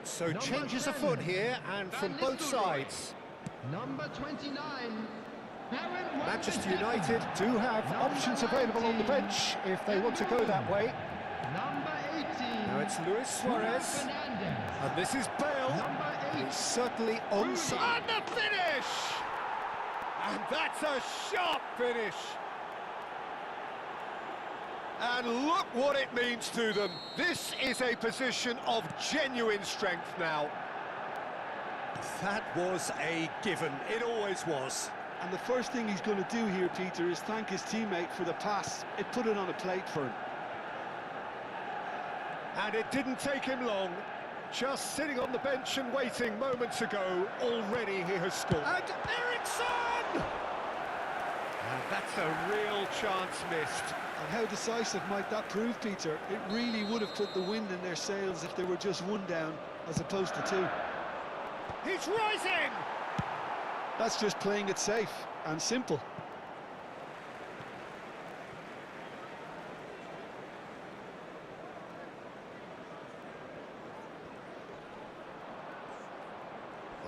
So changes afoot here, and from both sides. Number 29. Manchester United do have options available on the bench if they want to go that way. Number 18. Now it's Luis Suarez, Fernandes. and this is Bale. Number 8. He's certainly onside. And the finish! And that's a sharp finish. And look what it means to them. This is a position of genuine strength now. That was a given. It always was. And the first thing he's going to do here, Peter, is thank his teammate for the pass. It put it on a plate for him. And it didn't take him long. Just sitting on the bench and waiting moments ago, already he has scored. And Eriksson! And that's a real chance missed. And how decisive might that prove, Peter? It really would have put the wind in their sails if they were just one down, as opposed to two. He's rising! That's just playing it safe and simple.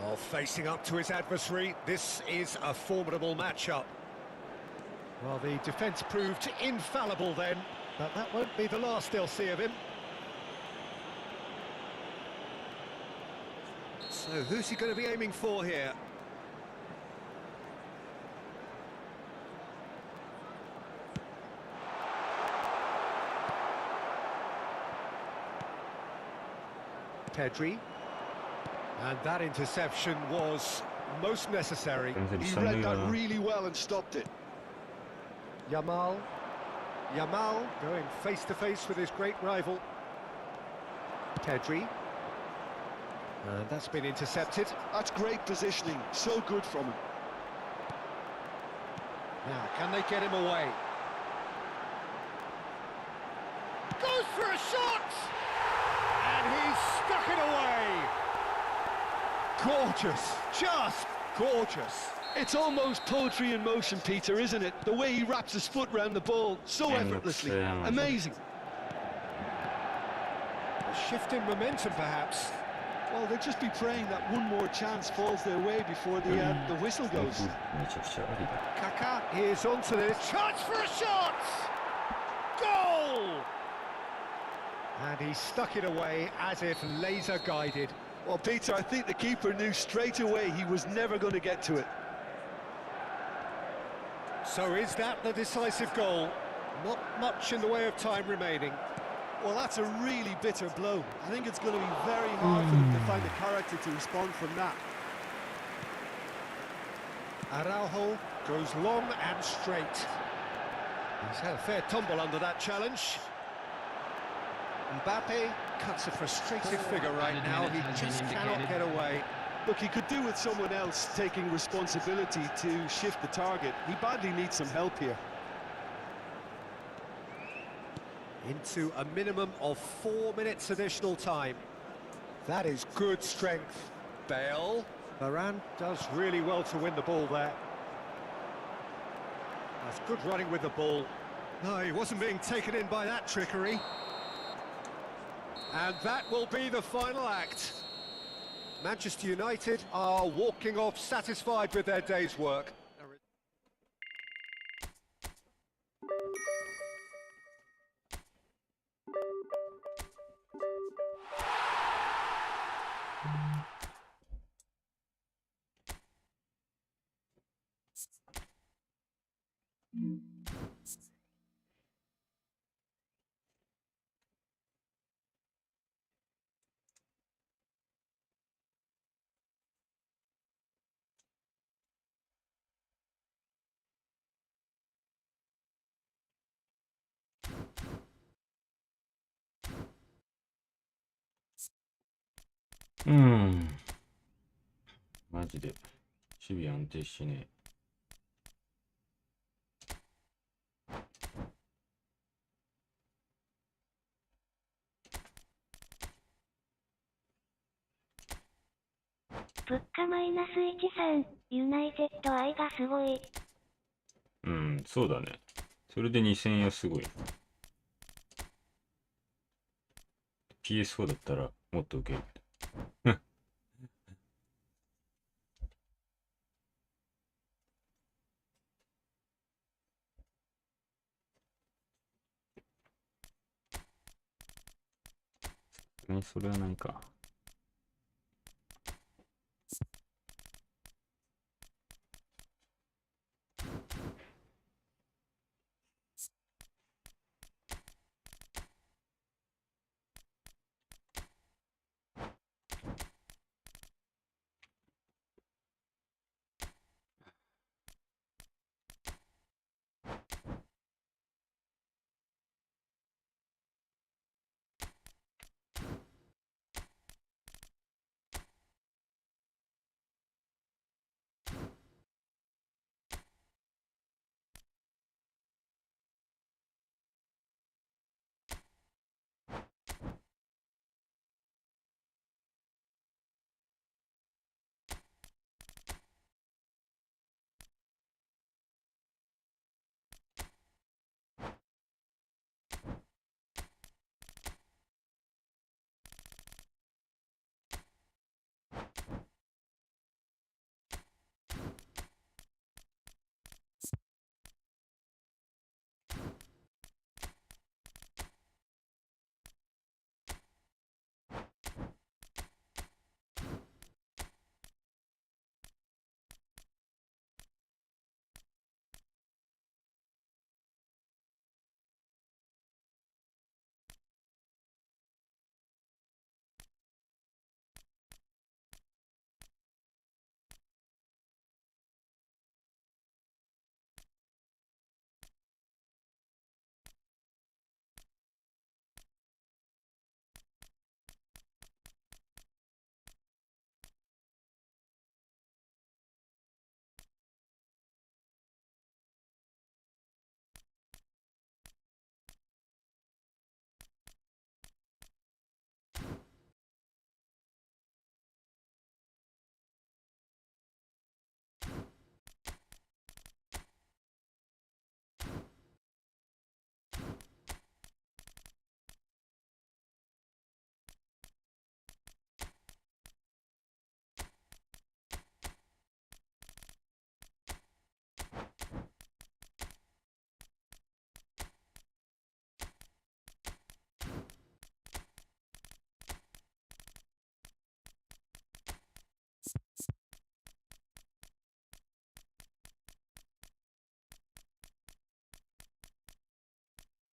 Oh, facing up to his adversary, this is a formidable matchup. Well, the defence proved infallible then, but that won't be the last they'll see of him. So who's he going to be aiming for here? Pedri. And that interception was most necessary. He read that really well and stopped it. Yamal going face to face with his great rival. Pedri. And that's been intercepted. That's great positioning, so good from him. Now, can they get him away? Goes for a shot! And he's stuck it away! Gorgeous, just gorgeous. It's almost poetry in motion, Peter, isn't it? The way he wraps his foot round the ball so effortlessly. Amazing. A shift in momentum, perhaps. Well, they'll just be praying that one more chance falls their way before the whistle goes. Kaká is onto this. Chance for a shot! Goal! And he stuck it away as if laser guided. Well, Peter, I think the keeper knew straight away he was never going to get to it. So is that the decisive goal? Not much in the way of time remaining. Well, that's a really bitter blow. I think it's going to be very hard for them to find the character to respond from that. Araujo goes long and straight. He's had a fair tumble under that challenge. Mbappe cuts a frustrated figure right now. He just cannot get away. Look, he could do with someone else taking responsibility to shift the target. He badly needs some help here. Into a minimum of 4 minutes additional time. That is good strength. Bale. Varane does really well to win the ball there. That's good running with the ball. No, he wasn't being taken in by that trickery. And that will be the final act. Manchester United are walking off satisfied with their day's work.マジで守備安定しね物価マイナス13、ユナイテッド愛がすごい。うん、そうだね。それで2000円はすごい。PS4 だったらもっと受ける。それはないか。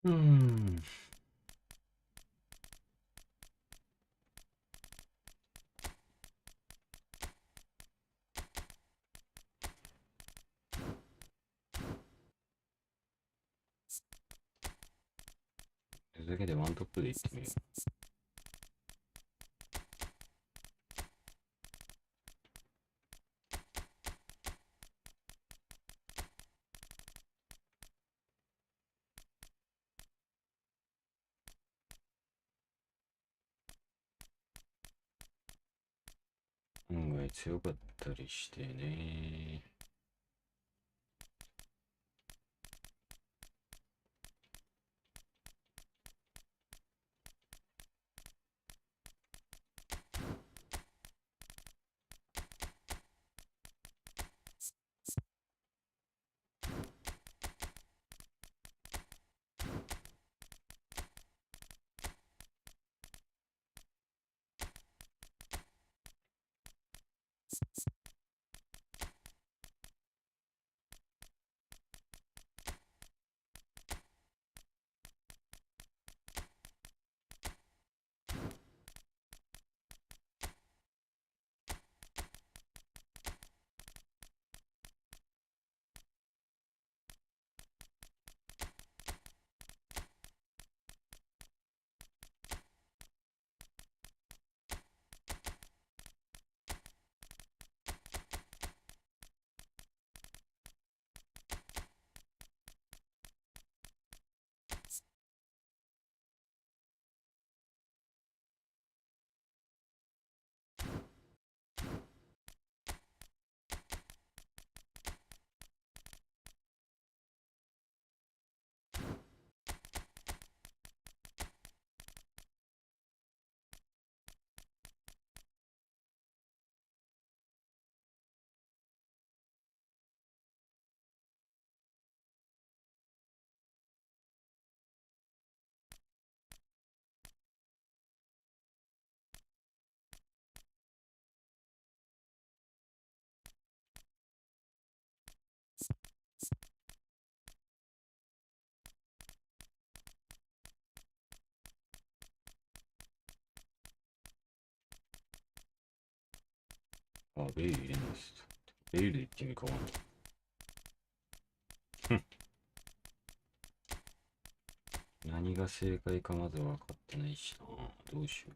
うーん。それだけでワントップでいってみよう。案外強かったりしてね。あ、ベイル入れないです。ベイルで行ってみようか。何が正解かまず分かってないしな。どうしよう。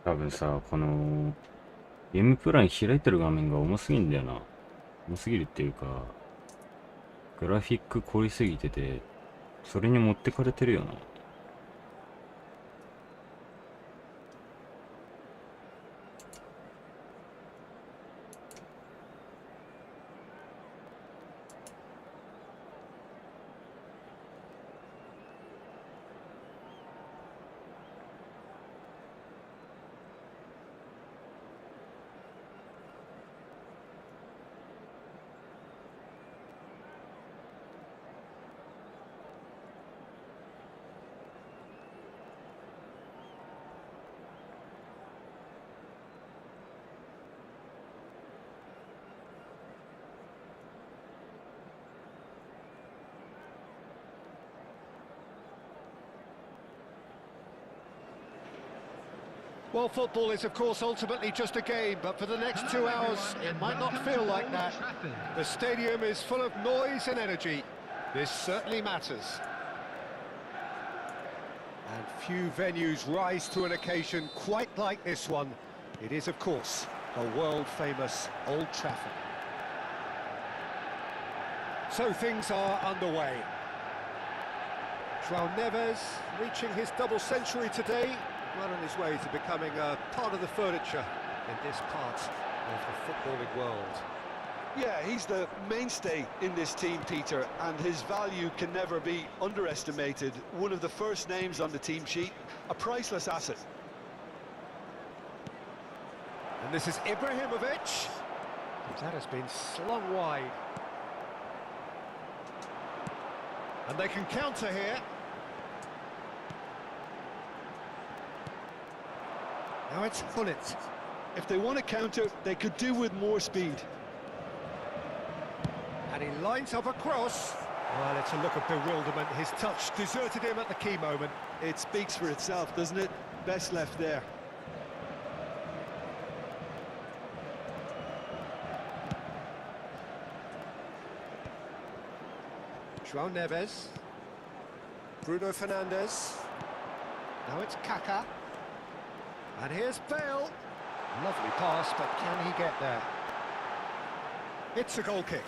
多分さ、この、ゲームプラン開いてる画面が重すぎんだよな。重すぎるっていうか、グラフィック凝りすぎてて、それに持ってかれてるよな。Well, football is, of course, ultimately just a game, but for the next 2 hours, it might not feel like that. The stadium is full of noise and energy. This certainly matters. And few venues rise to an occasion quite like this one. It is, of course, the world-famous Old Trafford. So things are underway. João Neves reaching his double century today. Well on his way to becoming a part of the furniture in this part of the footballing world. Yeah, he's the mainstay in this team, Peter, and his value can never be underestimated. One of the first names on the team sheet, a priceless asset. And this is Ibrahimovic. That has been slung wide. And they can counter here. Now it's Gullit. If they want to counter, they could do with more speed. And he lines up a cross. Well, it's a look of bewilderment. His touch deserted him at the key moment. It speaks for itself, doesn't it? Best left there. João Neves. Bruno Fernandes. Now it's Kaká. And here's Bale. Lovely pass, but can he get there? It's a goal kick.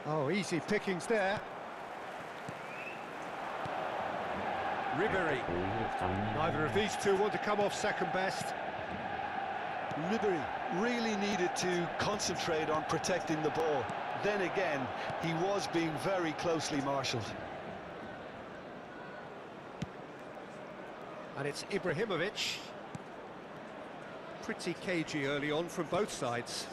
Oh, easy pickings there. Ribéry. Neither of these two want to come off second best. Ribéry really needed to concentrate on protecting the ball. Then again, he was being very closely marshalled. And it's Ibrahimovic. Pretty cagey early on from both sides.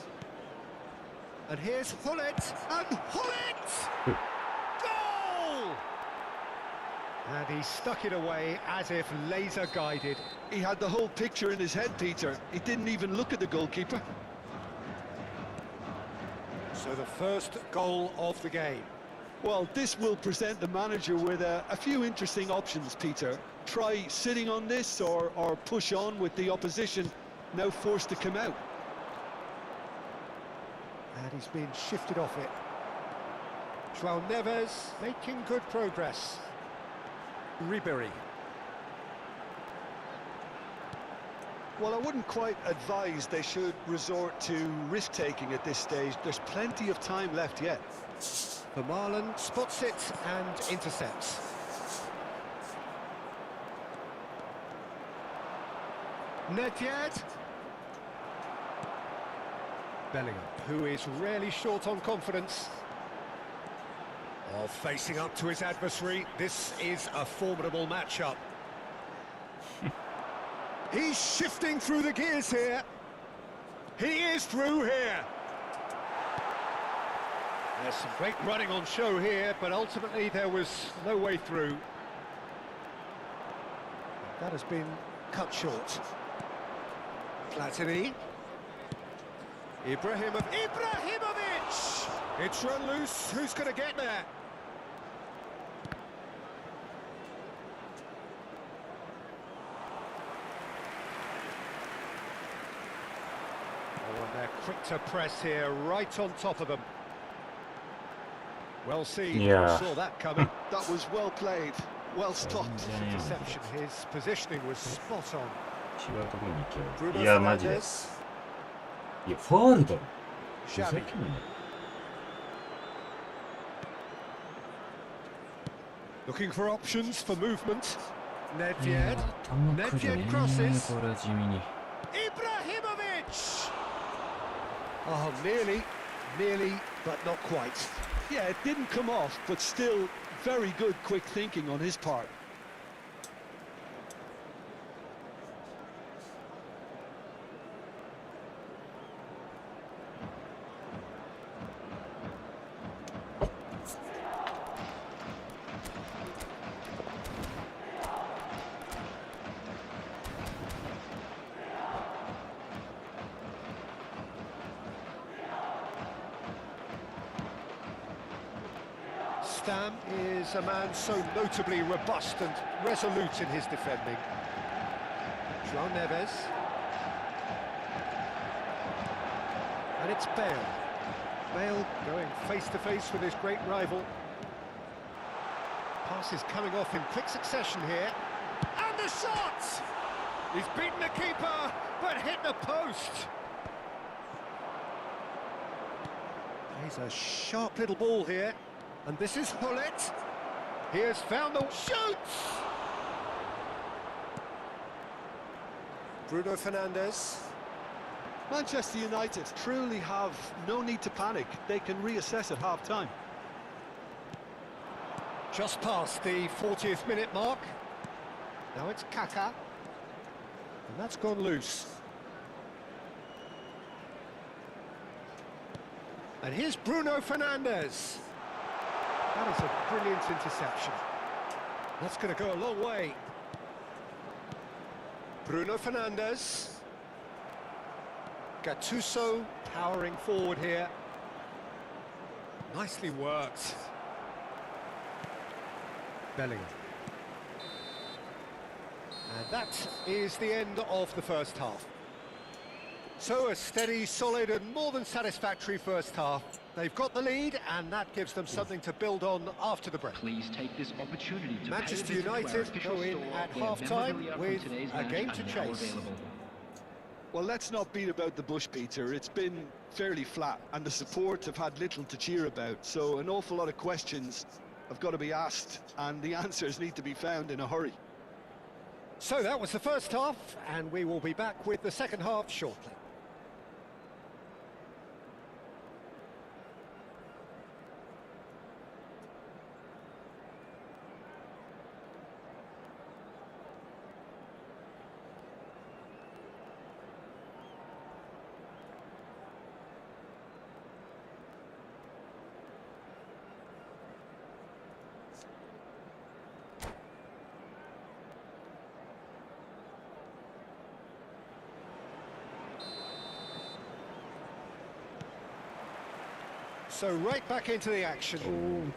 And here's Gullit, and Gullit! Goal! And he stuck it away as if laser-guided. He had the whole picture in his head, Peter. He didn't even look at the goalkeeper. So the first goal of the game. Well, this will present the manager with a few interesting options, Peter. Try sitting on this or push on with the opposition, now forced to come out. And he's been shifted off it. João Neves making good progress. Ribéry. Well, I wouldn't quite advise they should resort to risk-taking at this stage. There's plenty of time left yet. Vermaelen spots it and intercepts. Nedved. Bellingham, who is really short on confidence. Oh, facing up to his adversary, this is a formidable matchup. He's shifting through the gears here. He is through here. There's some great running on show here, but ultimately there was no way through. That has been cut short. Platini. Ibrahimovic! It's run loose, who's going to get there? Oh, and they're quick to press here, right on top of them. Well seen, Yeah. saw that coming. That was well played, well stopped. Interception, his positioning was spot on. 違うところに行けよ。 Bruno いや、マジで。 Fernandes. いや、ファールだろ。ふざ Xavi. けんな。Looking for options for movement. いや Nedved. 頭くるね Nedved crosses. これは地味に。 Ibrahimovic! Oh, nearly, but not quite. Yeah, it didn't come off, but still very good quick thinking on his part. Stam is a man so notably robust and resolute in his defending. João Neves. And it's Bale. Bale going face-to-face with his great rival. Passes coming off in quick succession here. And the shot! He's beaten the keeper, but hit the post. He's a sharp little ball here. And this is Hullet. He has found the shoots! Bruno Fernandes. Manchester United truly have no need to panic. They can reassess at half-time. Just past the 40th minute mark. Now it's Kaka. And that's gone loose. And here's Bruno Fernandes. That is a brilliant interception. That's going to go a long way. Bruno Fernandes. Gattuso powering forward here. Nicely worked. Bellingham. And that is the end of the first half. So a steady, solid and more than satisfactory first half. They've got the lead and that gives them something to build on after the break. Please take this opportunity to Manchester pay a visit to our United official go in store at where half-time memorabilia from with today's a match game are to now chase. available. Well, let's not beat about the bush, Peter. It's been fairly flat, and the support have had little to cheer about. So an awful lot of questions have got to be asked, and the answers need to be found in a hurry. So that was the first half, and we will be back with the second half shortly. So right back into the action.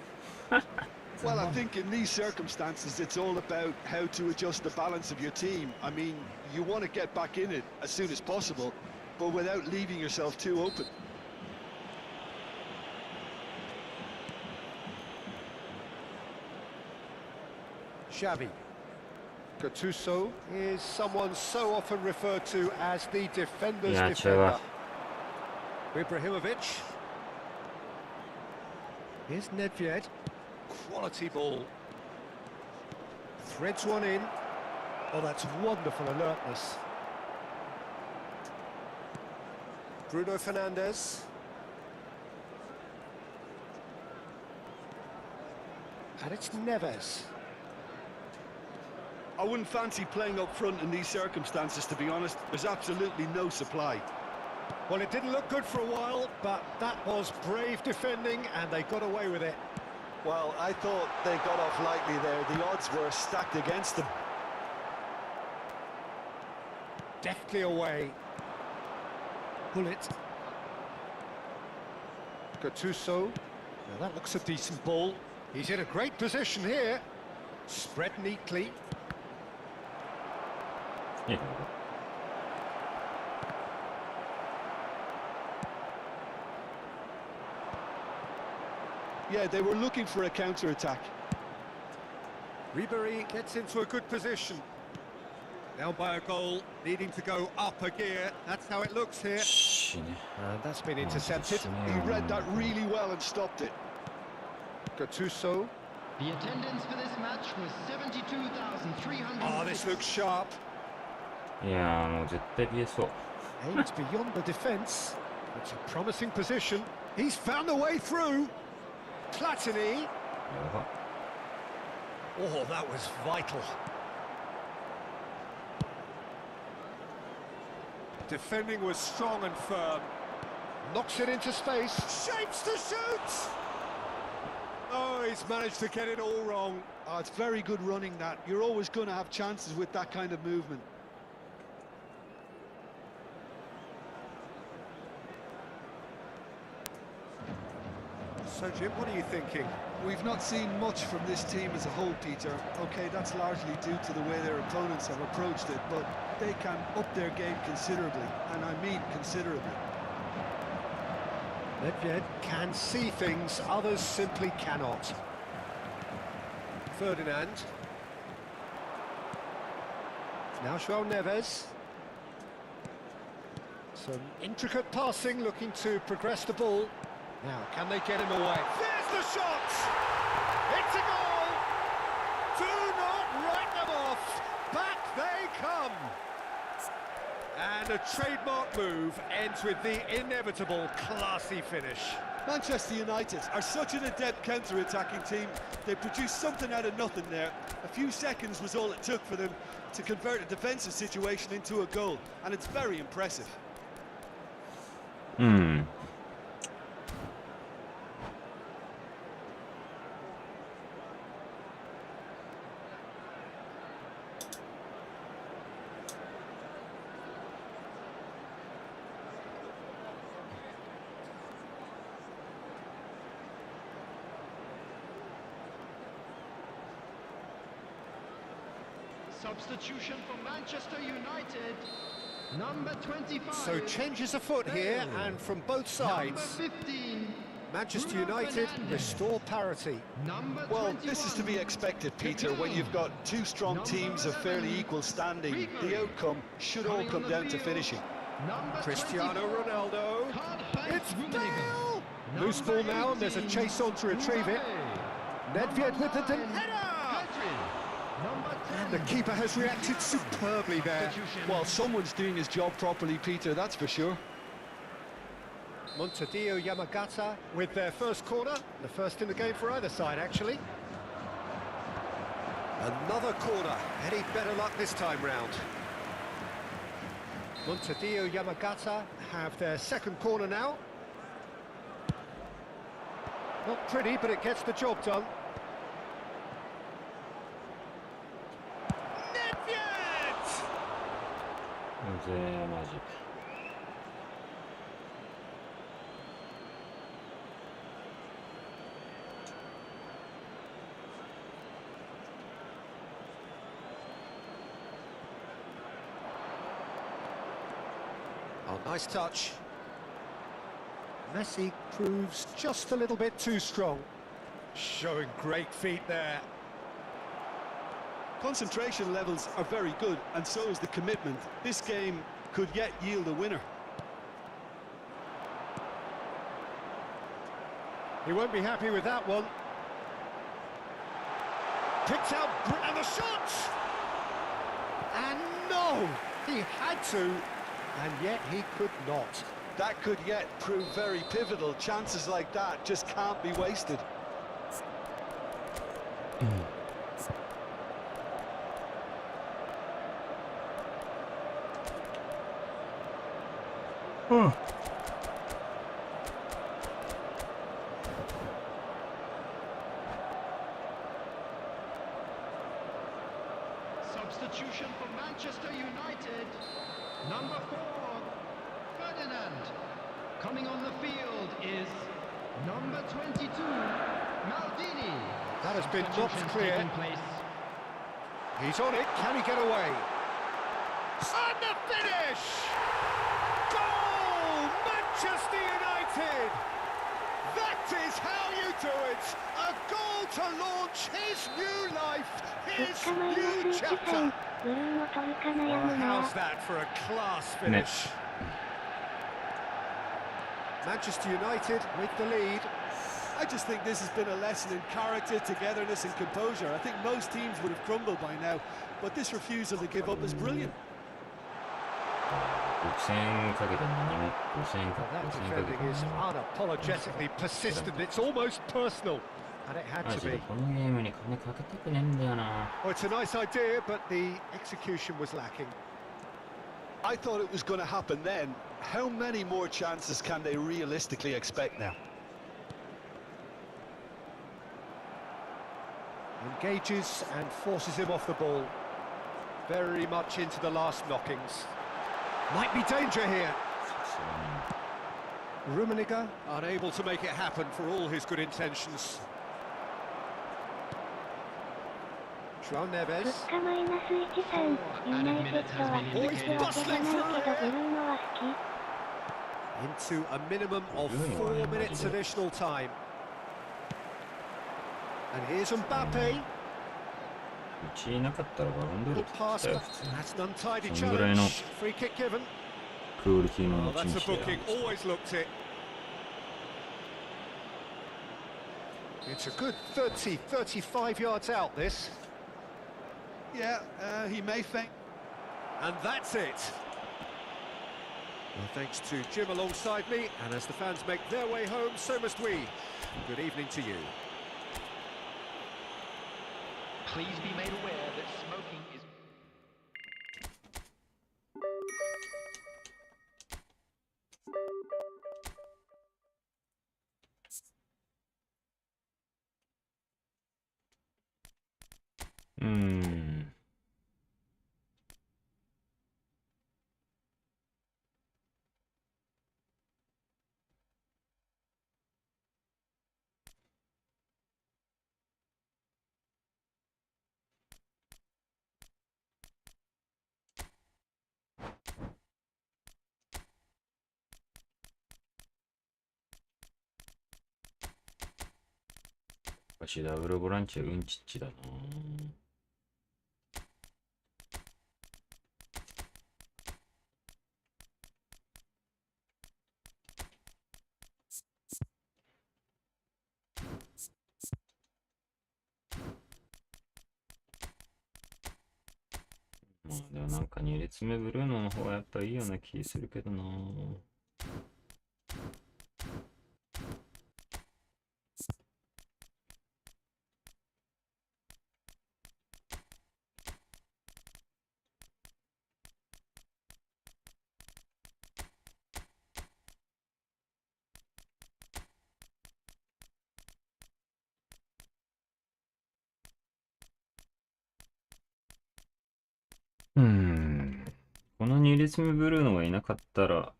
Well, I think in these circumstances, it's all about how to adjust the balance of your team. I mean, you want to get back in it as soon as possible, but without leaving yourself too open. Xavi. Gattuso is someone so often referred to as the defender's Yeah, defender. Ibrahimovic. Here's Nedved. Quality ball. Threads one in. Oh, that's wonderful alertness. Bruno Fernandes. And it's Neves. I wouldn't fancy playing up front in these circumstances, to be honest. There's absolutely no supply. Well, it didn't look good for a while, but that was brave defending, and they got away with it. Well, I thought they got off lightly there. The odds were stacked against them. Deftly away. Hullet. Gattuso. Now that looks a decent ball. He's in a great position here. Spread neatly. Yeah. Yeah, they were looking for a counter-attack. Ribery gets into a good position. Down by a goal, needing to go up a gear. That's how it looks here. 死ね。 And that's been intercepted. 死ね He read that really well and stopped it. Gattuso. The attendance for this match was 72,300. Oh, this looks sharp. いやーもう絶対消えそう。 Aims beyond the defence. It's a promising position. He's found the way through. Platini. やば。 Oh, that was vital. Defending was strong and firm. Knocks it into space. Shapes to shoot! Oh, he's managed to get it all wrong. Oh, it's very good running that. You're always going to have chances with that kind of movement. So, Jim, what are you thinking? We've not seen much from this team as a whole, Peter. Okay, that's largely due to the way their opponents have approached it, but they can up their game considerably, and I mean considerably. Nedved can see things, others simply cannot. Ferdinand. Now João Neves. Some intricate passing, looking to progress the ball. Now, can they get him away? There's the shot! It's a goal! Do not write them off! Back they come! And a trademark move ends with the inevitable classy finish. Manchester United are such an adept counter-attacking team. They produced something out of nothing there. A few seconds was all it took for them to convert a defensive situation into a goal, and it's very impressive. うん。Substitution for Manchester United. Number 25. So changes afoot here, and from both Number sides. 15. Manchester Bruno United Fernandes. restore parity. Number Well, 21. this is to be expected, Peter, when you've got two strong teams of fairly equal standing. The outcome should all come down to finishing. Number Cristiano 24. Ronaldo. Karl-Heinz It's Rummenigge. Bale! Number Loose ball now, and there's a 18. chase on to retrieve it. Nedved with the Number 9. header! Pedri. Number 10. The keeper has reacted superbly there. Substitution. Well, someone's doing his job properly, Peter, that's for sure. Montedio Yamagata with their first corner, the first in the game for either side, actually. Another corner. Any better luck this time round? Montedio Yamagata have their second corner now. Not pretty, but it gets the job done. Nedved! ぜマジ。 Oh, nice touch. Messi proves just a little bit too strong. Showing great feet there. Concentration levels are very good, and so is the commitment. This game could yet yield a winner. He won't be happy with that one. Picked out, and the shot! And no! He had to, and yet he could not. That could yet prove very pivotal. Chances like that just can't be wasted. Substitution for Manchester United. Number 4, Ferdinand. Coming on the field is number 22, Maldini. That has been knocked Substitutions clear. taking place. He's on it, can he get away? And the finish! Goal! Manchester United! That is how you do it! A goal to launch his new life, 物 his 価マイナ new ス1 chapter! 戦、ブルーノ取るか悩 Well, むな。 how's that for a class finish? Manchester United with the lead. I just think this has been a lesson in character, togetherness and composure. I think most teams would have crumbled by now, but this refusal to give up is brilliant. 6000円かけて何も、5000円か That 5000円かけて defending is 何も。 unapologetically persistent. It's almost personal, and it had マ to ジで be. このゲームに金かけたくねえんだよな。 Well, it's a nice idea, but the execution was lacking. I thought it was going to happen then. How many more chances can they realistically expect now? Engages and forces him off the ball. Very much into the last knockings. Might be danger here. さすがに Rummenigge unable to make it happen for all his good intentions. João 物 Neves. 価マイナス1、3、ユナイテッドは引き分けじゃないけど、ブルーノは好き。 Into a minimum of 4 minutes additional time. And here's Mbappe. うちいなかったらバロンドール Good 取 pass, ったよ but 普通に。 that's an untidy そんぐらいの challenge. Free kick given. クオリティの Oh, 持ち that's a 主だよ booking. Always looked it. It's a good 30, 35 yards out, this. Yeah, he may feint. And that's it. Well, thanks to Jim alongside me, and as the fans make their way home, so must we. Good evening to you. Please be made aware that smoking is... うーん。わしダブルボランチはうんちっちだな。まあでもなんか2列目ブルーノの方がやっぱいいような気するけどな。この2列目ブルーノがいなかったら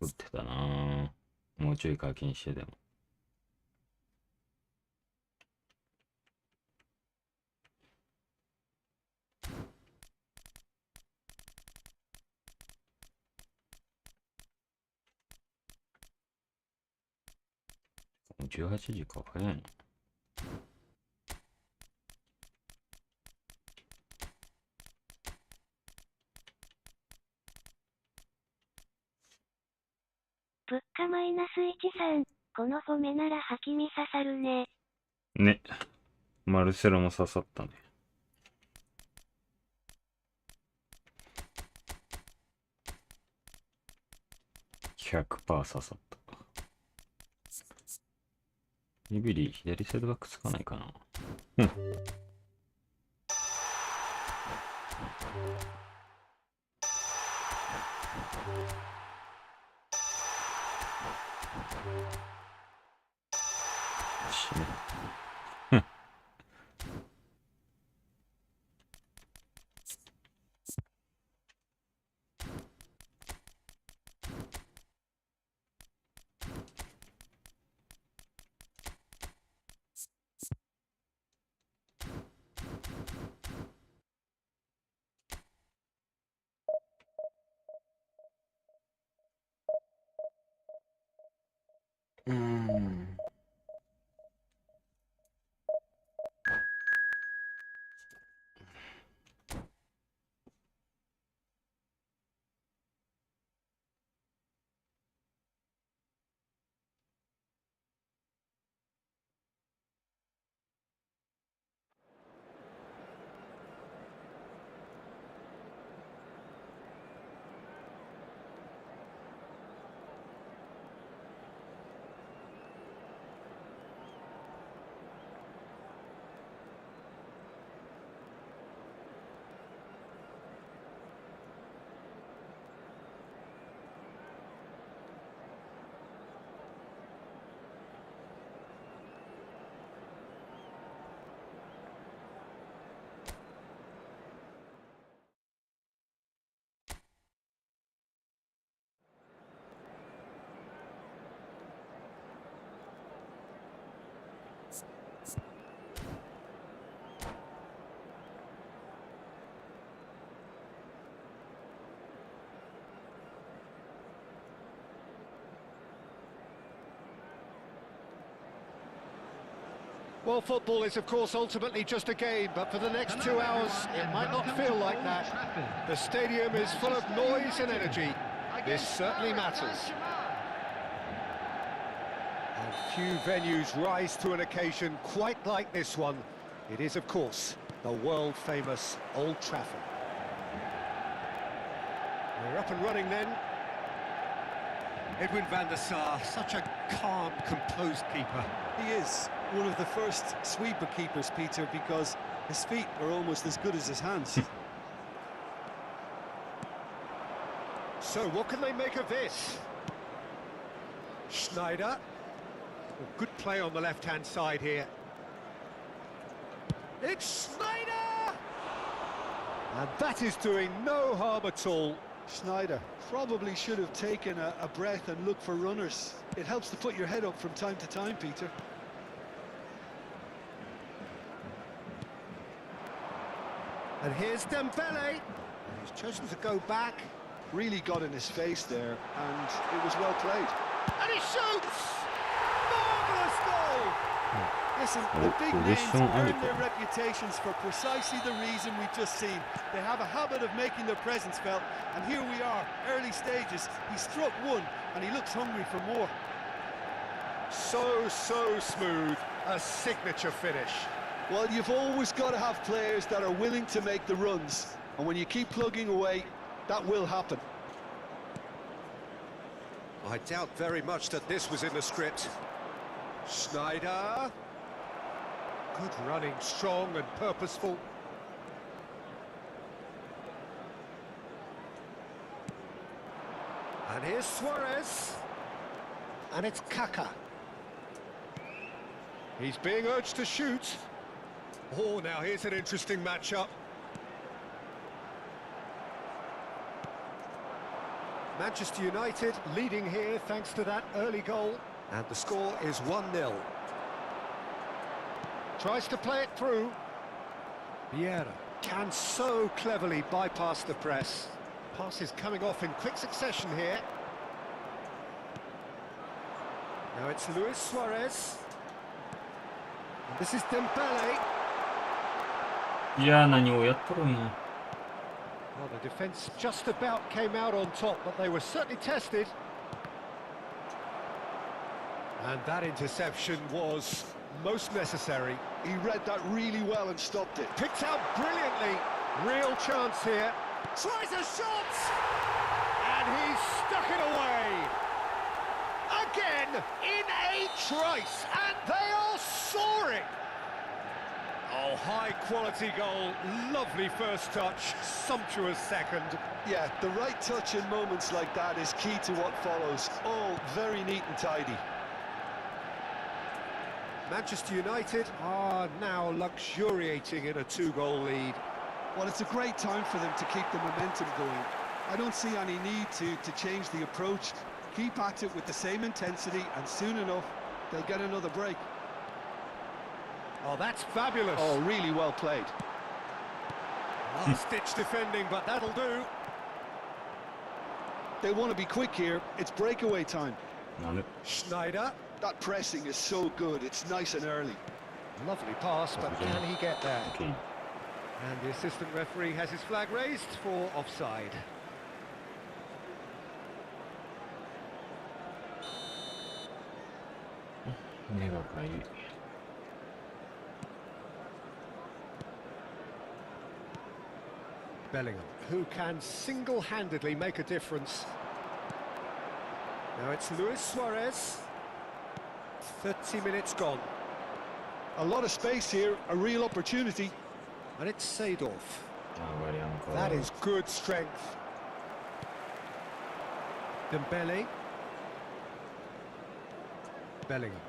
打ってたな。もうちょい課金してでも。18時か、早いな。物価マイナス1、3、この褒めならハキミ刺さるね。ね。マルセロも刺さったね。100% 刺さった。リビリー左サイドバックつかないかな。うん。しね。うん。Well, football is, of course, ultimately just a game, but for the next 2 hours, it might not feel like that. The stadium is full of noise and energy. This certainly matters. And few venues rise to an occasion quite like this one. It is, of course, the world-famous Old Trafford. We're up and running then. Edwin van der Sar, such a calm, composed keeper. He is one of the first sweeper keepers, Peter, because his feet are almost as good as his hands. So what can they make of this? Schneider. Well, good play on the left-hand side here. It's Schneider! And that is doing no harm at all. Schneider probably should have taken a breath and looked for runners. It helps to put your head up from time to time, Peter. And here's Dembele. He's chosen to go back. Really got in his face there, and it was well played. And he shoots! Marvellous goal! Listen, Oh, the big names position earn and- their reputations for precisely the reason we've just seen. They have a habit of making their presence felt, and here we are, early stages. He struck one, and he looks hungry for more. So smooth. A signature finish. Well, you've always got to have players that are willing to make the runs, and when you keep plugging away, that will happen. I doubt very much that this was in the script. Schneider. Good running, strong and purposeful. And here's Suarez. And it's Kaka. He's being urged to shoot. Oh, now here's an interesting matchup. Manchester United leading here thanks to that early goal. And the score is 1-0. Tries to play it through. Vieira can so cleverly bypass the press. Pass is coming off in quick succession here. Now it's Luis Suarez. And this is Dembele. いやー、何をやっとるんや。 Well, the defence just about came out on top, but they were certainly tested. And that interception was most necessary. He read that really well and stopped it. Picked out brilliantly. Real chance here. Tries a shot! And he's stuck it away. Again, in a trice. And they are soaring. Oh, high-quality goal. Lovely first touch. Sumptuous second. Yeah, the right touch in moments like that is key to what follows. All very neat and tidy. Manchester United are now luxuriating in a 2-goal lead. Well, it's a great time for them to keep the momentum going. I don't see any need to change the approach. Keep at it with the same intensity, and soon enough, they'll get another break. Oh, that's fabulous. Oh, really well played. Last-ditch defending, but that'll do. They want to be quick here. It's breakaway time. なんで Schneider. That pressing is so good. It's nice and early. Lovely pass, but can he get there? OK。 And the assistant referee has his flag raised for offside.目がかゆい。 Bellingham, who can single-handedly make a difference. Now it's Luis Suarez. 30 minutes gone. A lot of space here, a real opportunity. And it's Seedorf. あ、割り案か。 That is good strength. Dembele. Bellingham.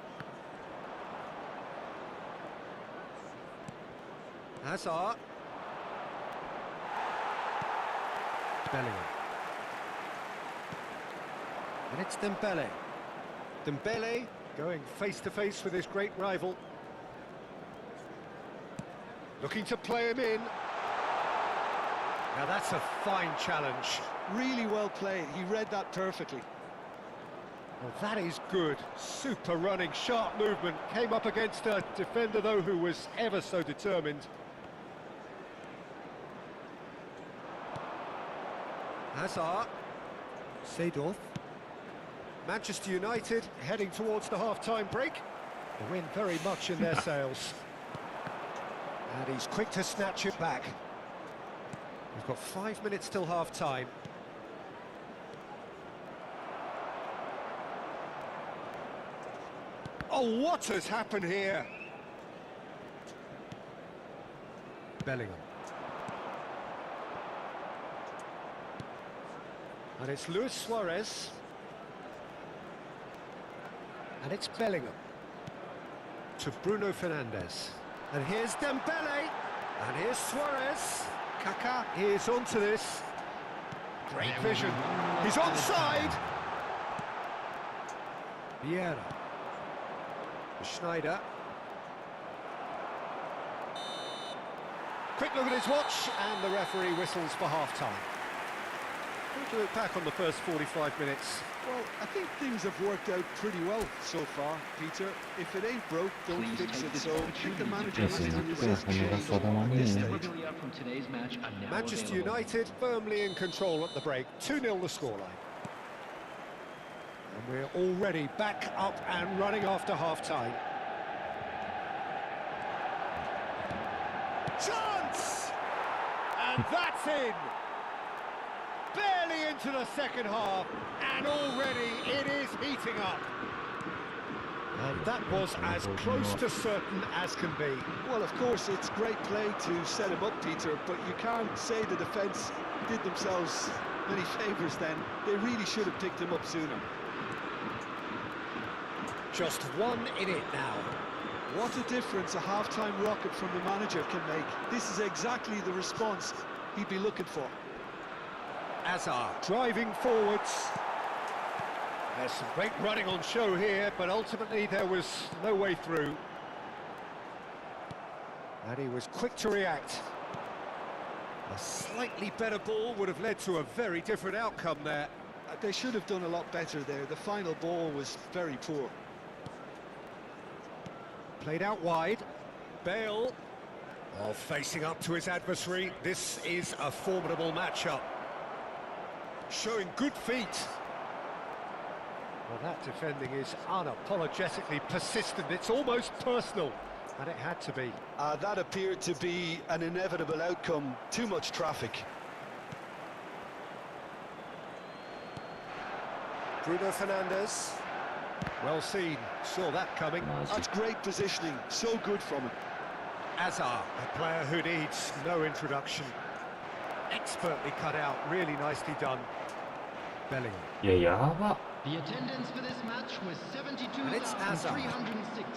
Hazard. Bellingham. And it's Dembele. Dembele going face-to-face with his great rival. Looking to play him in. Now that's a fine challenge. Really well played. He read that perfectly. Well, that is good. Super running, sharp movement. Came up against a defender, though, who was ever so determined. Hazard. Seedorf. Manchester United heading towards the half-time break. The wind very much in their sails. And he's quick to snatch it back. We've got 5 minutes till half-time. Oh, what has happened here? Bellingham. And it's Luis Suarez. And it's Bellingham. To Bruno Fernandes. And here's Dembele. And here's Suarez. Kaká is onto this. Great vision. He's onside. Vieira. Schneider. Quick look at his watch, and the referee whistles for half-time. What do you look back on the first 45 minutes? Well, I think things have worked out pretty well so far, Peter. If it ain't broke, don't fix it. So I think the manager has done his best. Manchester United firmly in control at the break. 2-0 the scoreline. And we're already back up and running after half-time. Chance! And that's in! Barely into the second half, and already it is heating up. And that was as close to certain as can be. Well, of course, it's great play to set him up, Peter, but you can't say the defence did themselves many favours then. They really should have picked him up sooner. Just one in it now. What a difference a half-time rocket from the manager can make. This is exactly the response he'd be looking for. Hazard driving forwards. There's some great running on show here, but ultimately there was no way through. And he was quick to react. A slightly better ball would have led to a very different outcome there. They should have done a lot better there. The final ball was very poor. Played out wide. Bale. Oh, facing up to his adversary. This is a formidable matchup. Showing good feet. Well, that defending is unapologetically persistent. It's almost personal. And it had to be. That appeared to be an inevitable outcome. Too much traffic. Bruno Fernandes. Well seen. Saw that coming. That's great positioning. So good from him. Hazard, a player who needs no introduction. Expertly cut out. Really nicely done. Bellingham. いや、やば。 The attendance for this match was And it's Hazard. 72,306.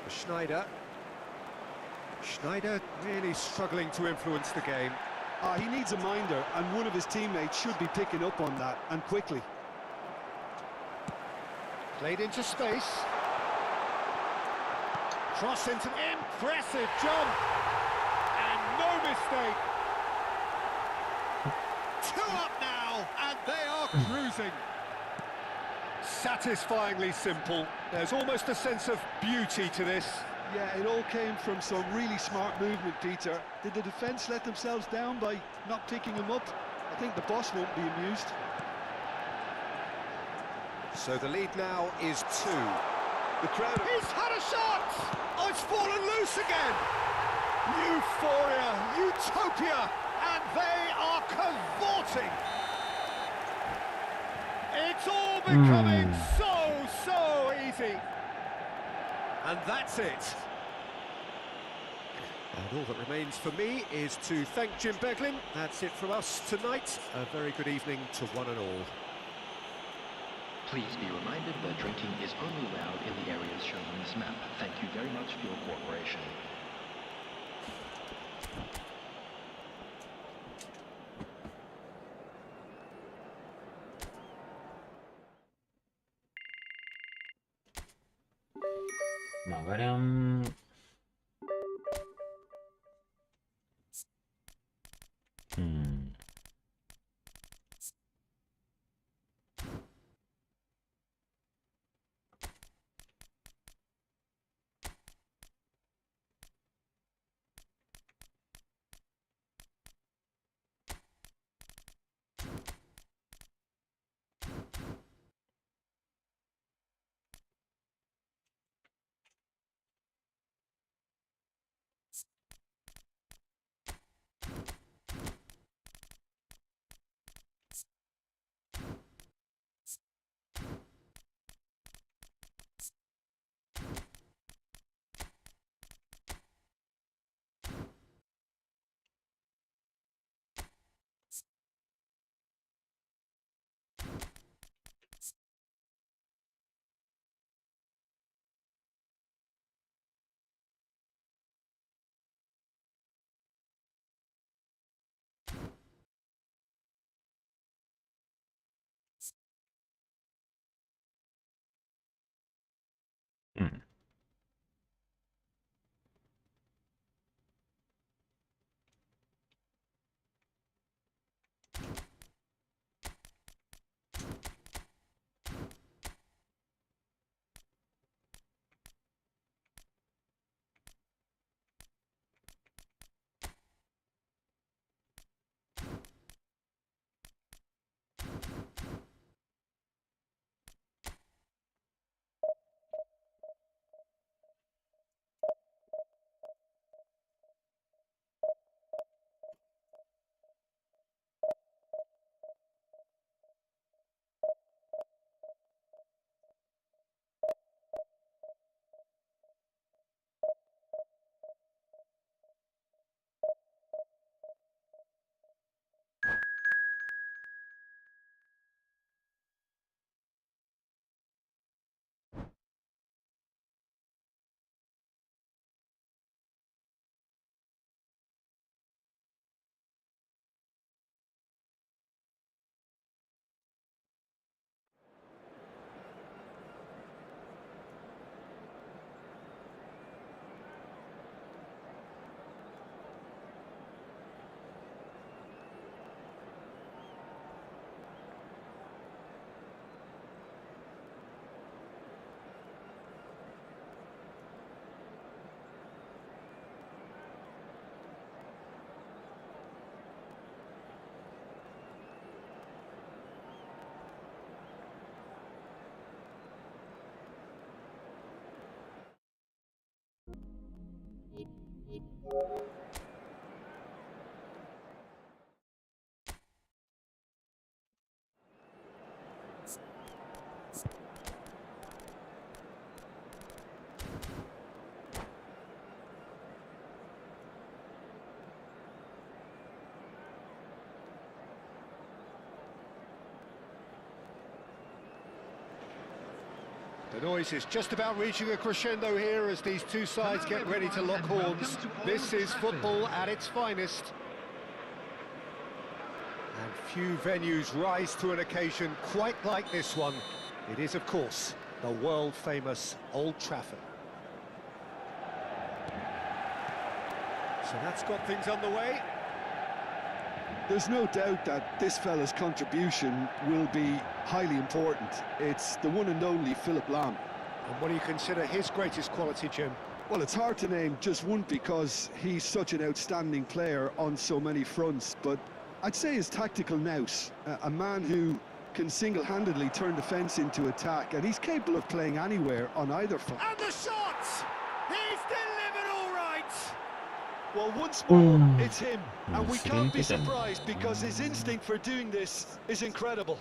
Schneider. Schneider really struggling to influence the game. He needs a minder, and one of his teammates should be picking up on that, and quickly. Played into space. Cross into impressive jump. And no mistake. 2 up now, and they are cruising. Satisfyingly simple. There's almost a sense of beauty to this. Yeah, it all came from some really smart movement, Peter. Did the defence let themselves down by not picking him up? I think the boss won't be amused. So the lead now is 2. The crowd... He's had a shot! Oh, it's fallen loose again! Euphoria, utopia, and they are cavorting! It's all becoming so easy! And that's it. And all that remains for me is to thank Jim Beglin. That's it from us tonight. A very good evening to one and all. Please be reminded that drinking is only allowed in the areas shown on this map. Thank you very much for your cooperation. Magaran. The noise is just about reaching a crescendo here as these two sides get ready to lock horns. This is football at its finest. And few venues rise to an occasion quite like this one. It is, of course, the world-famous Old Trafford. So that's got things underway. There's no doubt that this fella's contribution will be highly important. It's the one and only Philip Lahm. And what do you consider his greatest quality, Jim? Well, it's hard to name just one because he's such an outstanding player on so many fronts, but I'd say his tactical nous, a man who can single-handedly turn defence into attack, and he's capable of playing anywhere on either front. And the shot! He's delivered all right! Well, once more, it's him, and we can't be surprised because his instinct for doing this is incredible.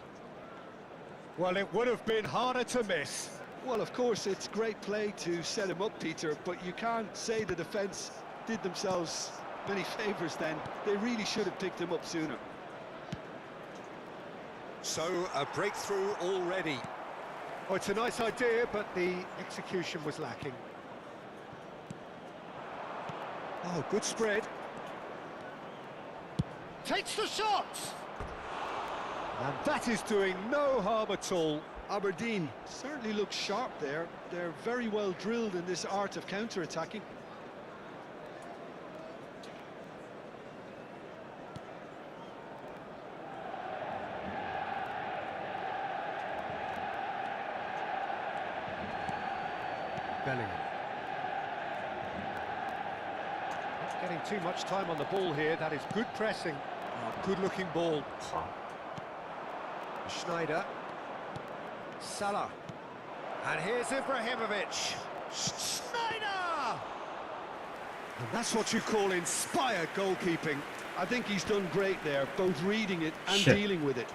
Well, it would have been harder to miss. Well, of course, it's great play to set him up, Peter, but you can't say the defence did themselves many favours then. They really should have picked him up sooner. So, a breakthrough already. Oh, it's a nice idea, but the execution was lacking. Oh, good spread. Takes the shot! And that is doing no harm at all. Aberdeen certainly looks sharp there. They're very well drilled in this art of counter-attacking. Bellingham. Not getting too much time on the ball here. That is good pressing. Oh, good-looking ball. Schneider. Salah. And here's Ibrahimovic. Schneider! And that's what you call inspired goalkeeping. I think he's done great there, both reading it and Shit. dealing with it.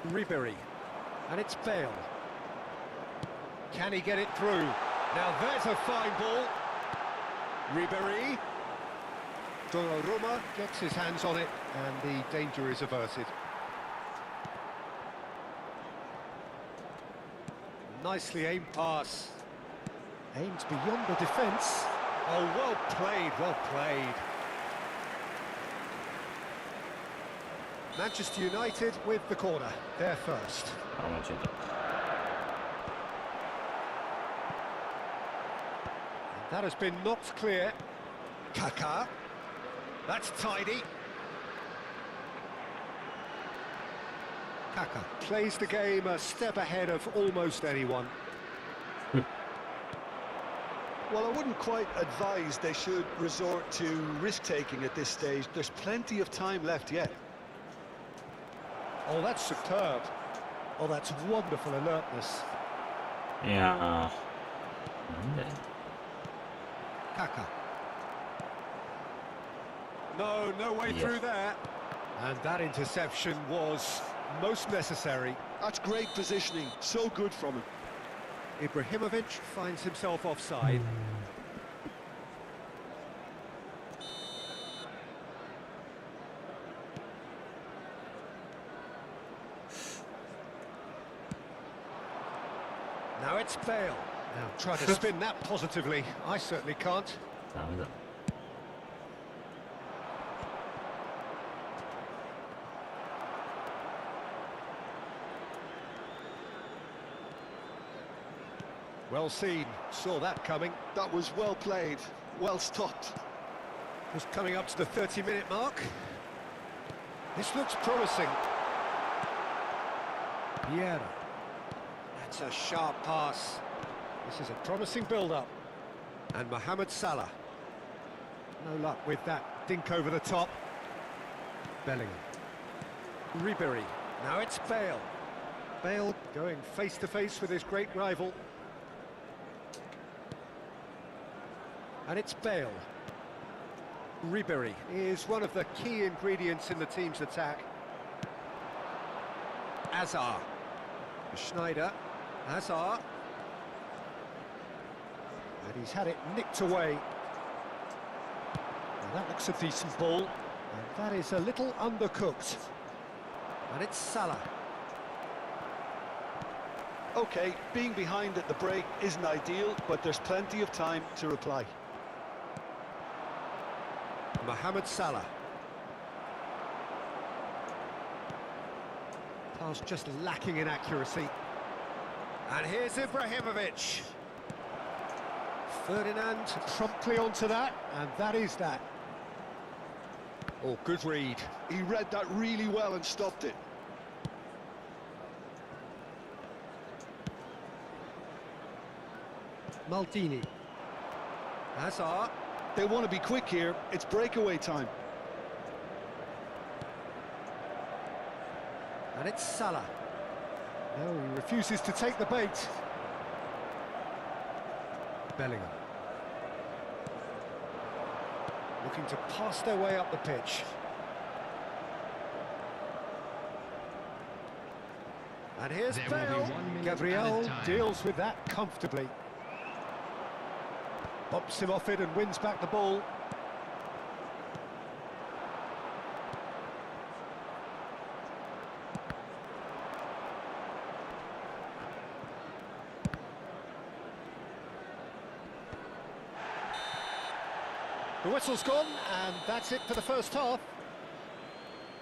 Ribéry. And it's Bale. Can he get it through? Now there's a fine ball. Ribéry. Donnarumma gets his hands on it, and the danger is averted. Nicely aimed pass. Aims beyond the defence. Oh, well played, well played. Manchester United with the corner. They're first. That has been knocked clear. Kaká. That's tidy. Kaká plays the game a step ahead of almost anyone. Well, I wouldn't quite advise they should resort to risk-taking at this stage. There's plenty of time left yet. Oh, that's superb. Oh, that's wonderful alertness. Yeah. Kaká. No way through there. And that interception was most necessary. That's great positioning, so good from him. Ibrahimovic finds himself offside. Now it's Bale. Now try to spin that positively. I certainly can't. Well seen, saw that coming. That was well played, well stopped. Just coming up to the 30-minute mark. This looks promising. Vieira. That's a sharp pass. This is a promising build-up. And Mohamed Salah. No luck with that dink over the top. Bellingham. Ribéry. Now it's Bale. Bale going face-to-face with his great rival. And it's Bale. Ribery is one of the key ingredients in the team's attack. Azar. Schneider. Azar. And he's had it nicked away. Now that looks a decent ball. And that is a little undercooked. And it's Salah. Okay, being behind at the break isn't ideal, but there's plenty of time to reply. Mohamed Salah. Pass just lacking in accuracy. And here's Ibrahimovic. Ferdinand promptly onto that, and that is that. Oh, good read. He read that really well and stopped it. Maldini. Hazard. They want to be quick here. It's breakaway time. And it's Salah. No, he refuses to take the bait. Bellingham. Looking to pass their way up the pitch. And here's There will be Bale. 1 minute Gabriel added time. deals with that comfortably. Bops him off it and wins back the ball. The whistle's gone, and that's it for the first half.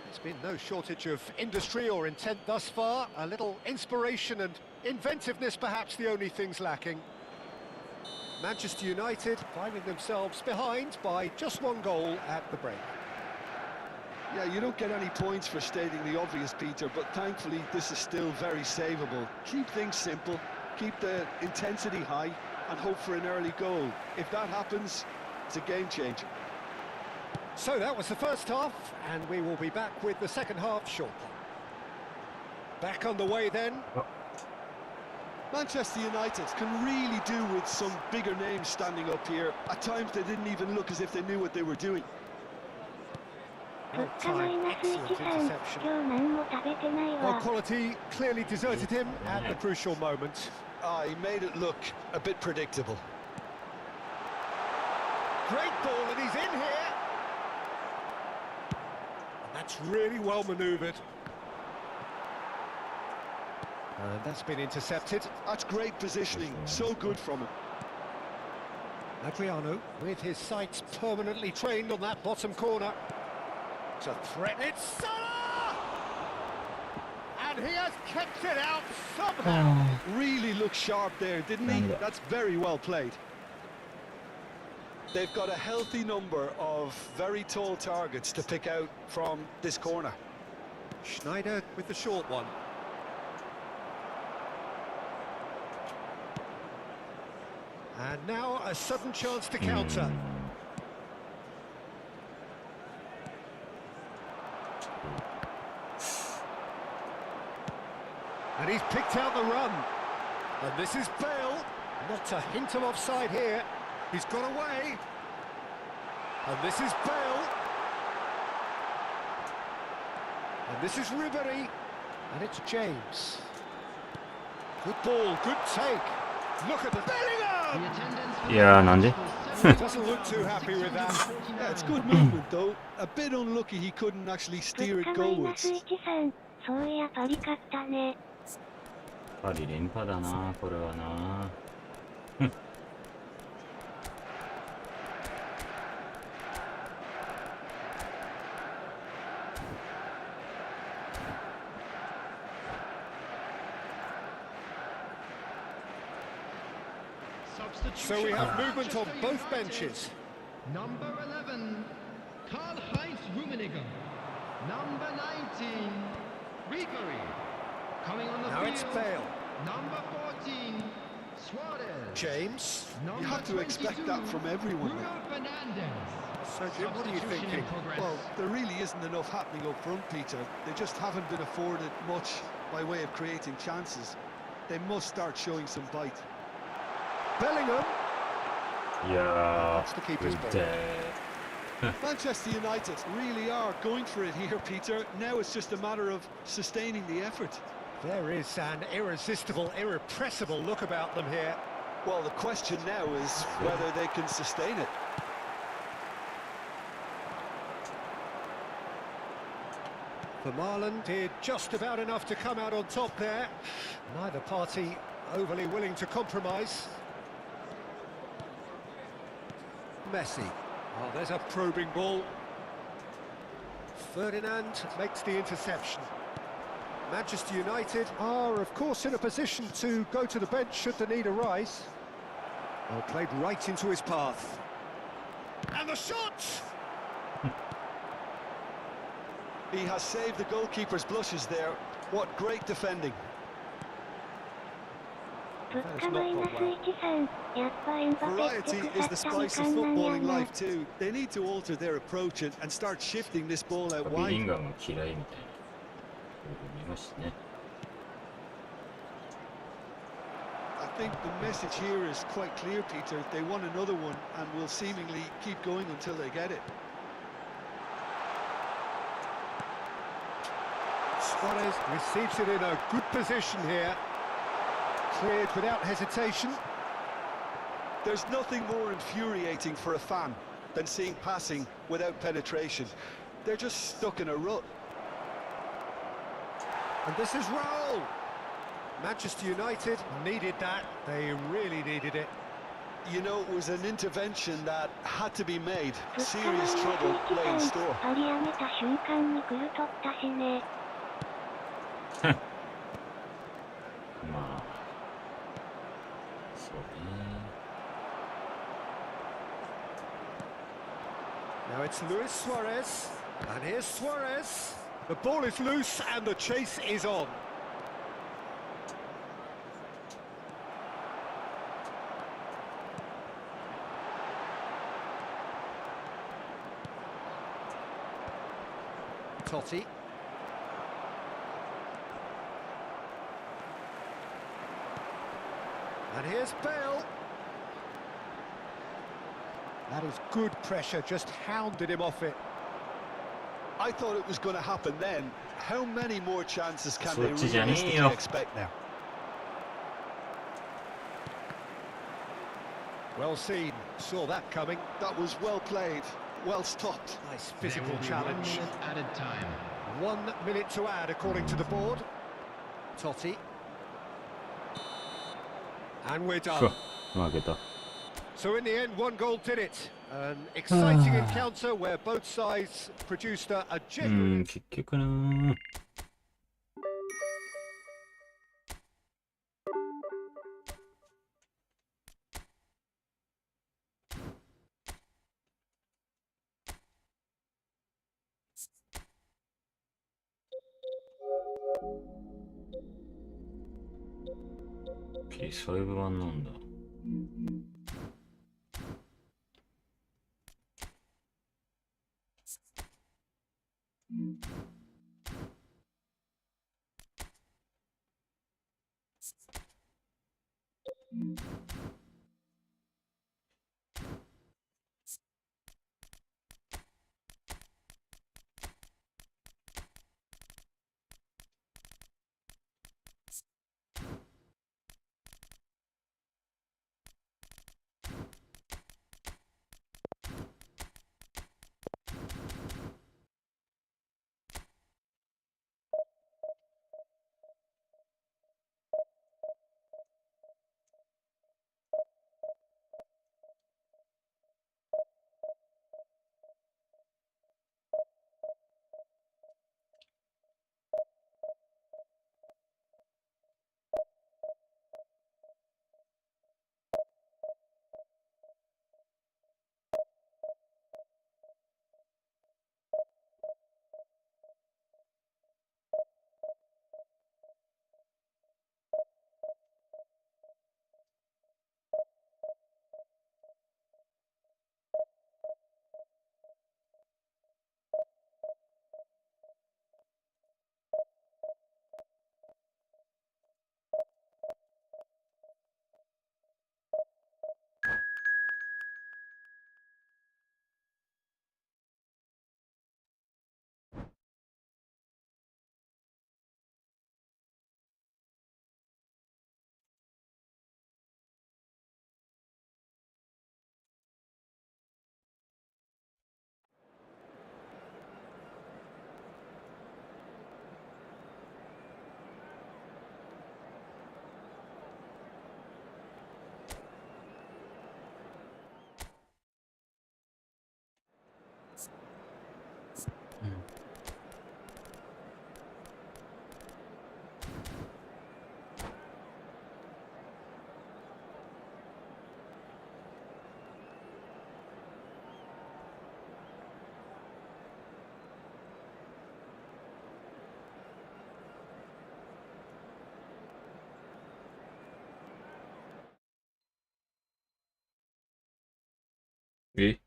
There's been no shortage of industry or intent thus far. A little inspiration and inventiveness, perhaps the only things lacking. Manchester United finding themselves behind by just 1 goal at the break. Yeah, you don't get any points for stating the obvious, Peter, but thankfully this is still very savable. Keep things simple, keep the intensity high, and hope for an early goal. If that happens, it's a game changer. So that was the first half, and we will be back with the second half shortly. Back on the way then. Manchester United can really do with some bigger names standing up here. At times they didn't even look as if they knew what they were doing. 物価マイナス1さん、今日何も食べてない Well, わ。 quality clearly deserted him at the crucial moment. He made it look a bit predictable. Great ball, and he's in here. That's really well manoeuvred. And that's been intercepted. That's great positioning, so good from him. Adriano with his sights permanently trained on that bottom corner. To threaten it, Salah! And he has kept it out somehow. Really looked sharp there, didn't he? That's very well played. They've got a healthy number of very tall targets to pick out from this corner. Schneider with the short one. And now a sudden chance to counter. And he's picked out the run. And this is Bale. Not a hint of offside here. He's got away. And this is Bale. And this is Ribery. And it's James. Good ball, good take. Look at the Bellingham! The attendance for いやーなんで Doesn't look too happy with that. Yeah, it's good movement though. A bit unlucky he couldn't actually 物 steer it 価マイナス goalwards. 1さん、そういやパリ勝ったね。パリ連覇だなこれはな。So we have movement on both benches. Number 11, Karl-Heinz Rummenigge. Number 19, Ribery. Coming on the Now field, it's Bale. number 14, Suarez. James. Number You have to expect 22, that from everyone. Bruno Fernandes. So Jim, what are you Substitution thinking? in progress. Well, there really isn't enough happening up front, Peter. They just haven't been afforded much by way of creating chances. They must start showing some bite. Bellingham. いや That's the ー、 keeper's 打 ball. て Manchester United really are going for it here, Peter. Now it's just a matter of sustaining the effort. There is an irresistible, irrepressible look about them here. Well, the question now is whether they can sustain it. Vermaelen did just about enough to come out on top there. Neither party overly willing to compromise. Messi. Oh, there's a probing ball. Ferdinand makes the interception. Manchester United are, of course, in a position to go to the bench should the need arise. Well, played right into his path. And the shot! He has saved the goalkeeper's blushes there. What great defending. 物価マイナス13、やっぱエンバペって Variety 腐 is っ the たみ spice か of んなんや footballing な。 life too. They need to alter their approach and start shifting this ball out ビリン wide. ガムが嫌いみたいなそういうの見ましたね I think the message here is quite clear, Peter. They want another one and will seemingly keep going until they get it. Suarez receives it in a good position here. Cleared without hesitation. There's nothing more infuriating for a fan than seeing passing without penetration. They're just stuck in a rut. And this is Raul. Manchester United needed that. They really needed it. You know, it was an intervention that had to be made. 物価マイナ Serious ス trouble lay in 13、 store. パリやめた瞬間に来るとったしね。まあそうね Now it's Luis Suarez. And here's Suarez. The ball is loose and the chase is on. Totti. And here's Bale. That is good pressure, just hounded him off it. I thought it was going to happen then. How many more chances can they そっちじゃねえ realistically よ expect now? Well seen, saw that coming. That was well played, well stopped. Nice There physical will be 1 challenge. minute added time. 1 minute to add according to the board. Totti. And we're ふ done. わ負けた So in the end, 1 goal did it. An exciting encounter where both sides produced a う genuine ん結局なーPS5 版なんだえ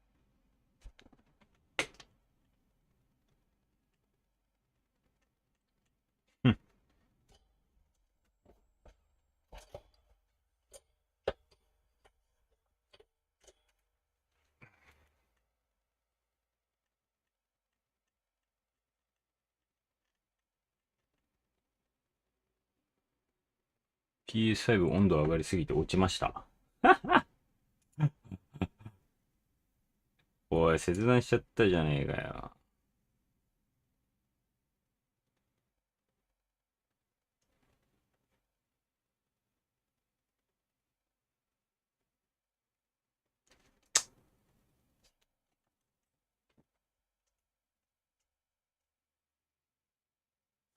PS5 温度上がりすぎて落ちました。おい、切断しちゃったじゃねえかよ。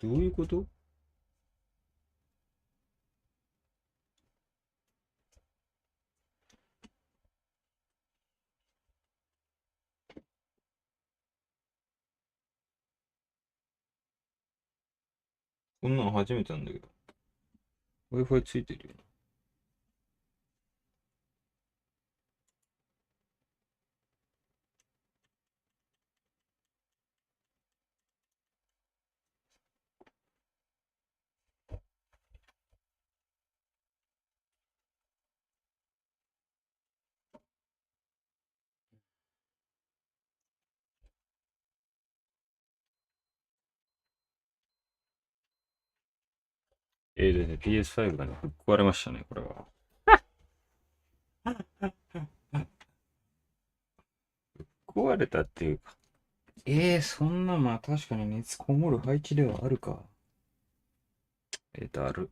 どういうこと？こんなの初めてなんだけど。Wi-Fi ついてるよ。でね、PS5 がね、ぶっ壊れましたね、これは。壊れたっていうか。そんな、まあ確かに熱こもる配置ではあるか。だる。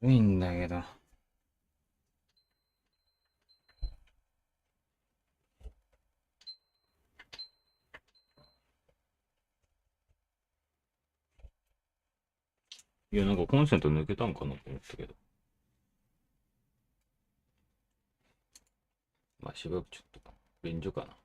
いいんだけど。いや、なんかコンセント抜けたんかなと思ったけど。まあしばらくちょっと、便所かな。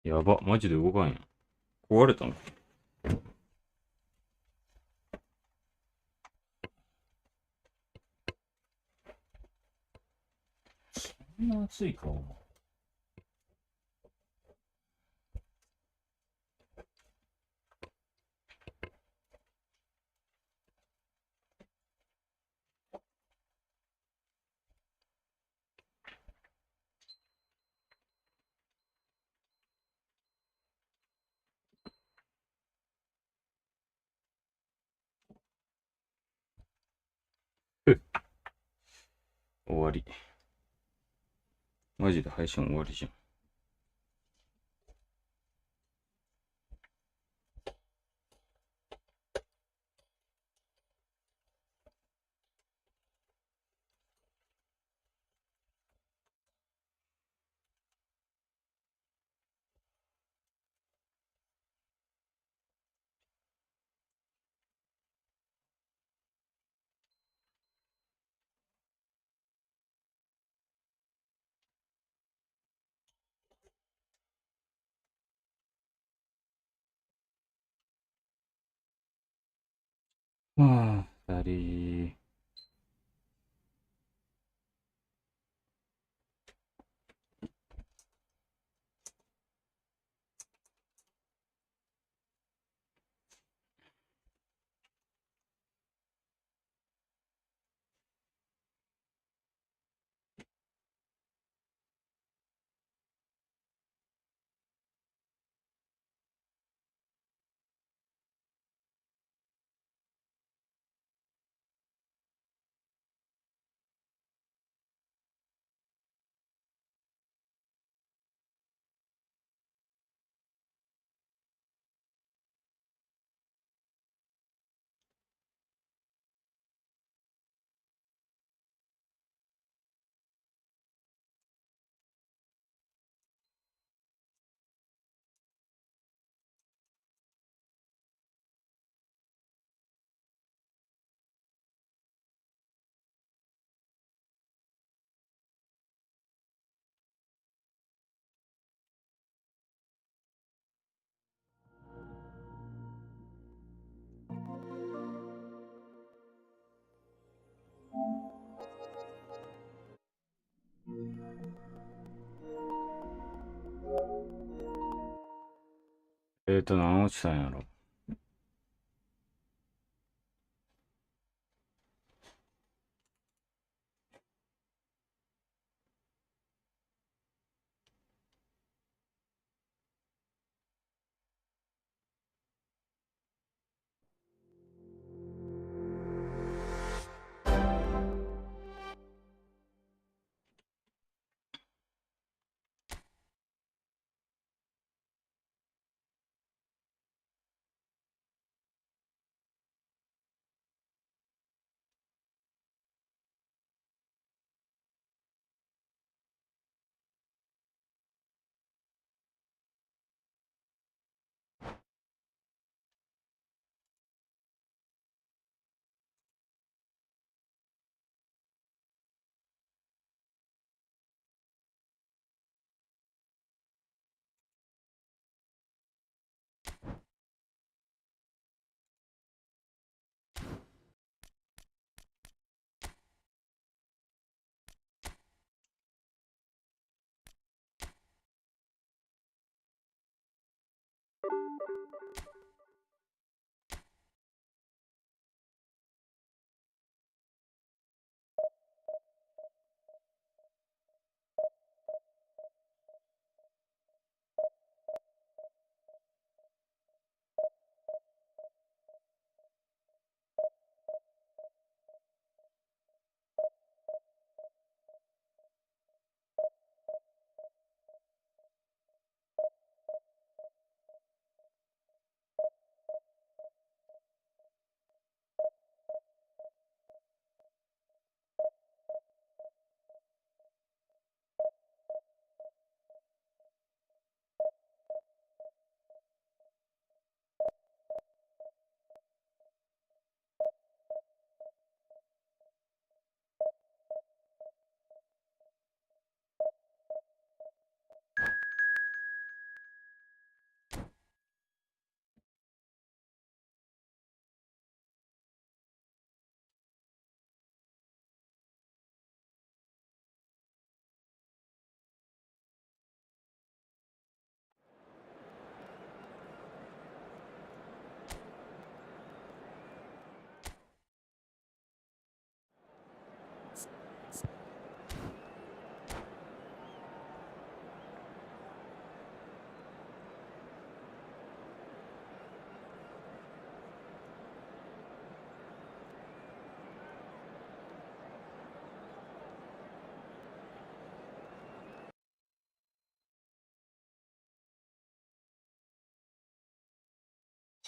やば、マジで動かんやん。壊れたの？そんな熱いか？終わり。マジで配信終わりじゃん。はあ、二人。何落ちたんやろ。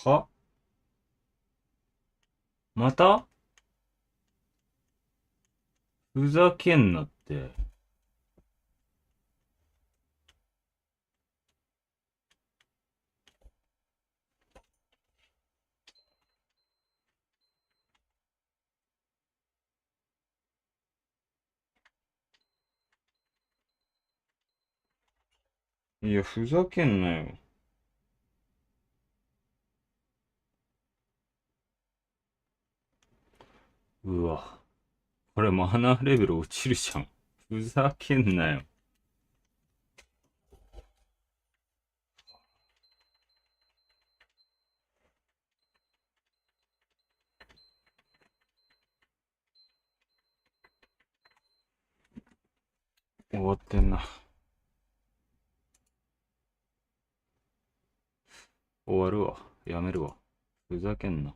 はまたふざけんなって。いや、ふざけんなよ。うわ。これマナーレベル落ちるじゃん。ふざけんなよ。終わってんな。終わるわ。やめるわ。ふざけんな。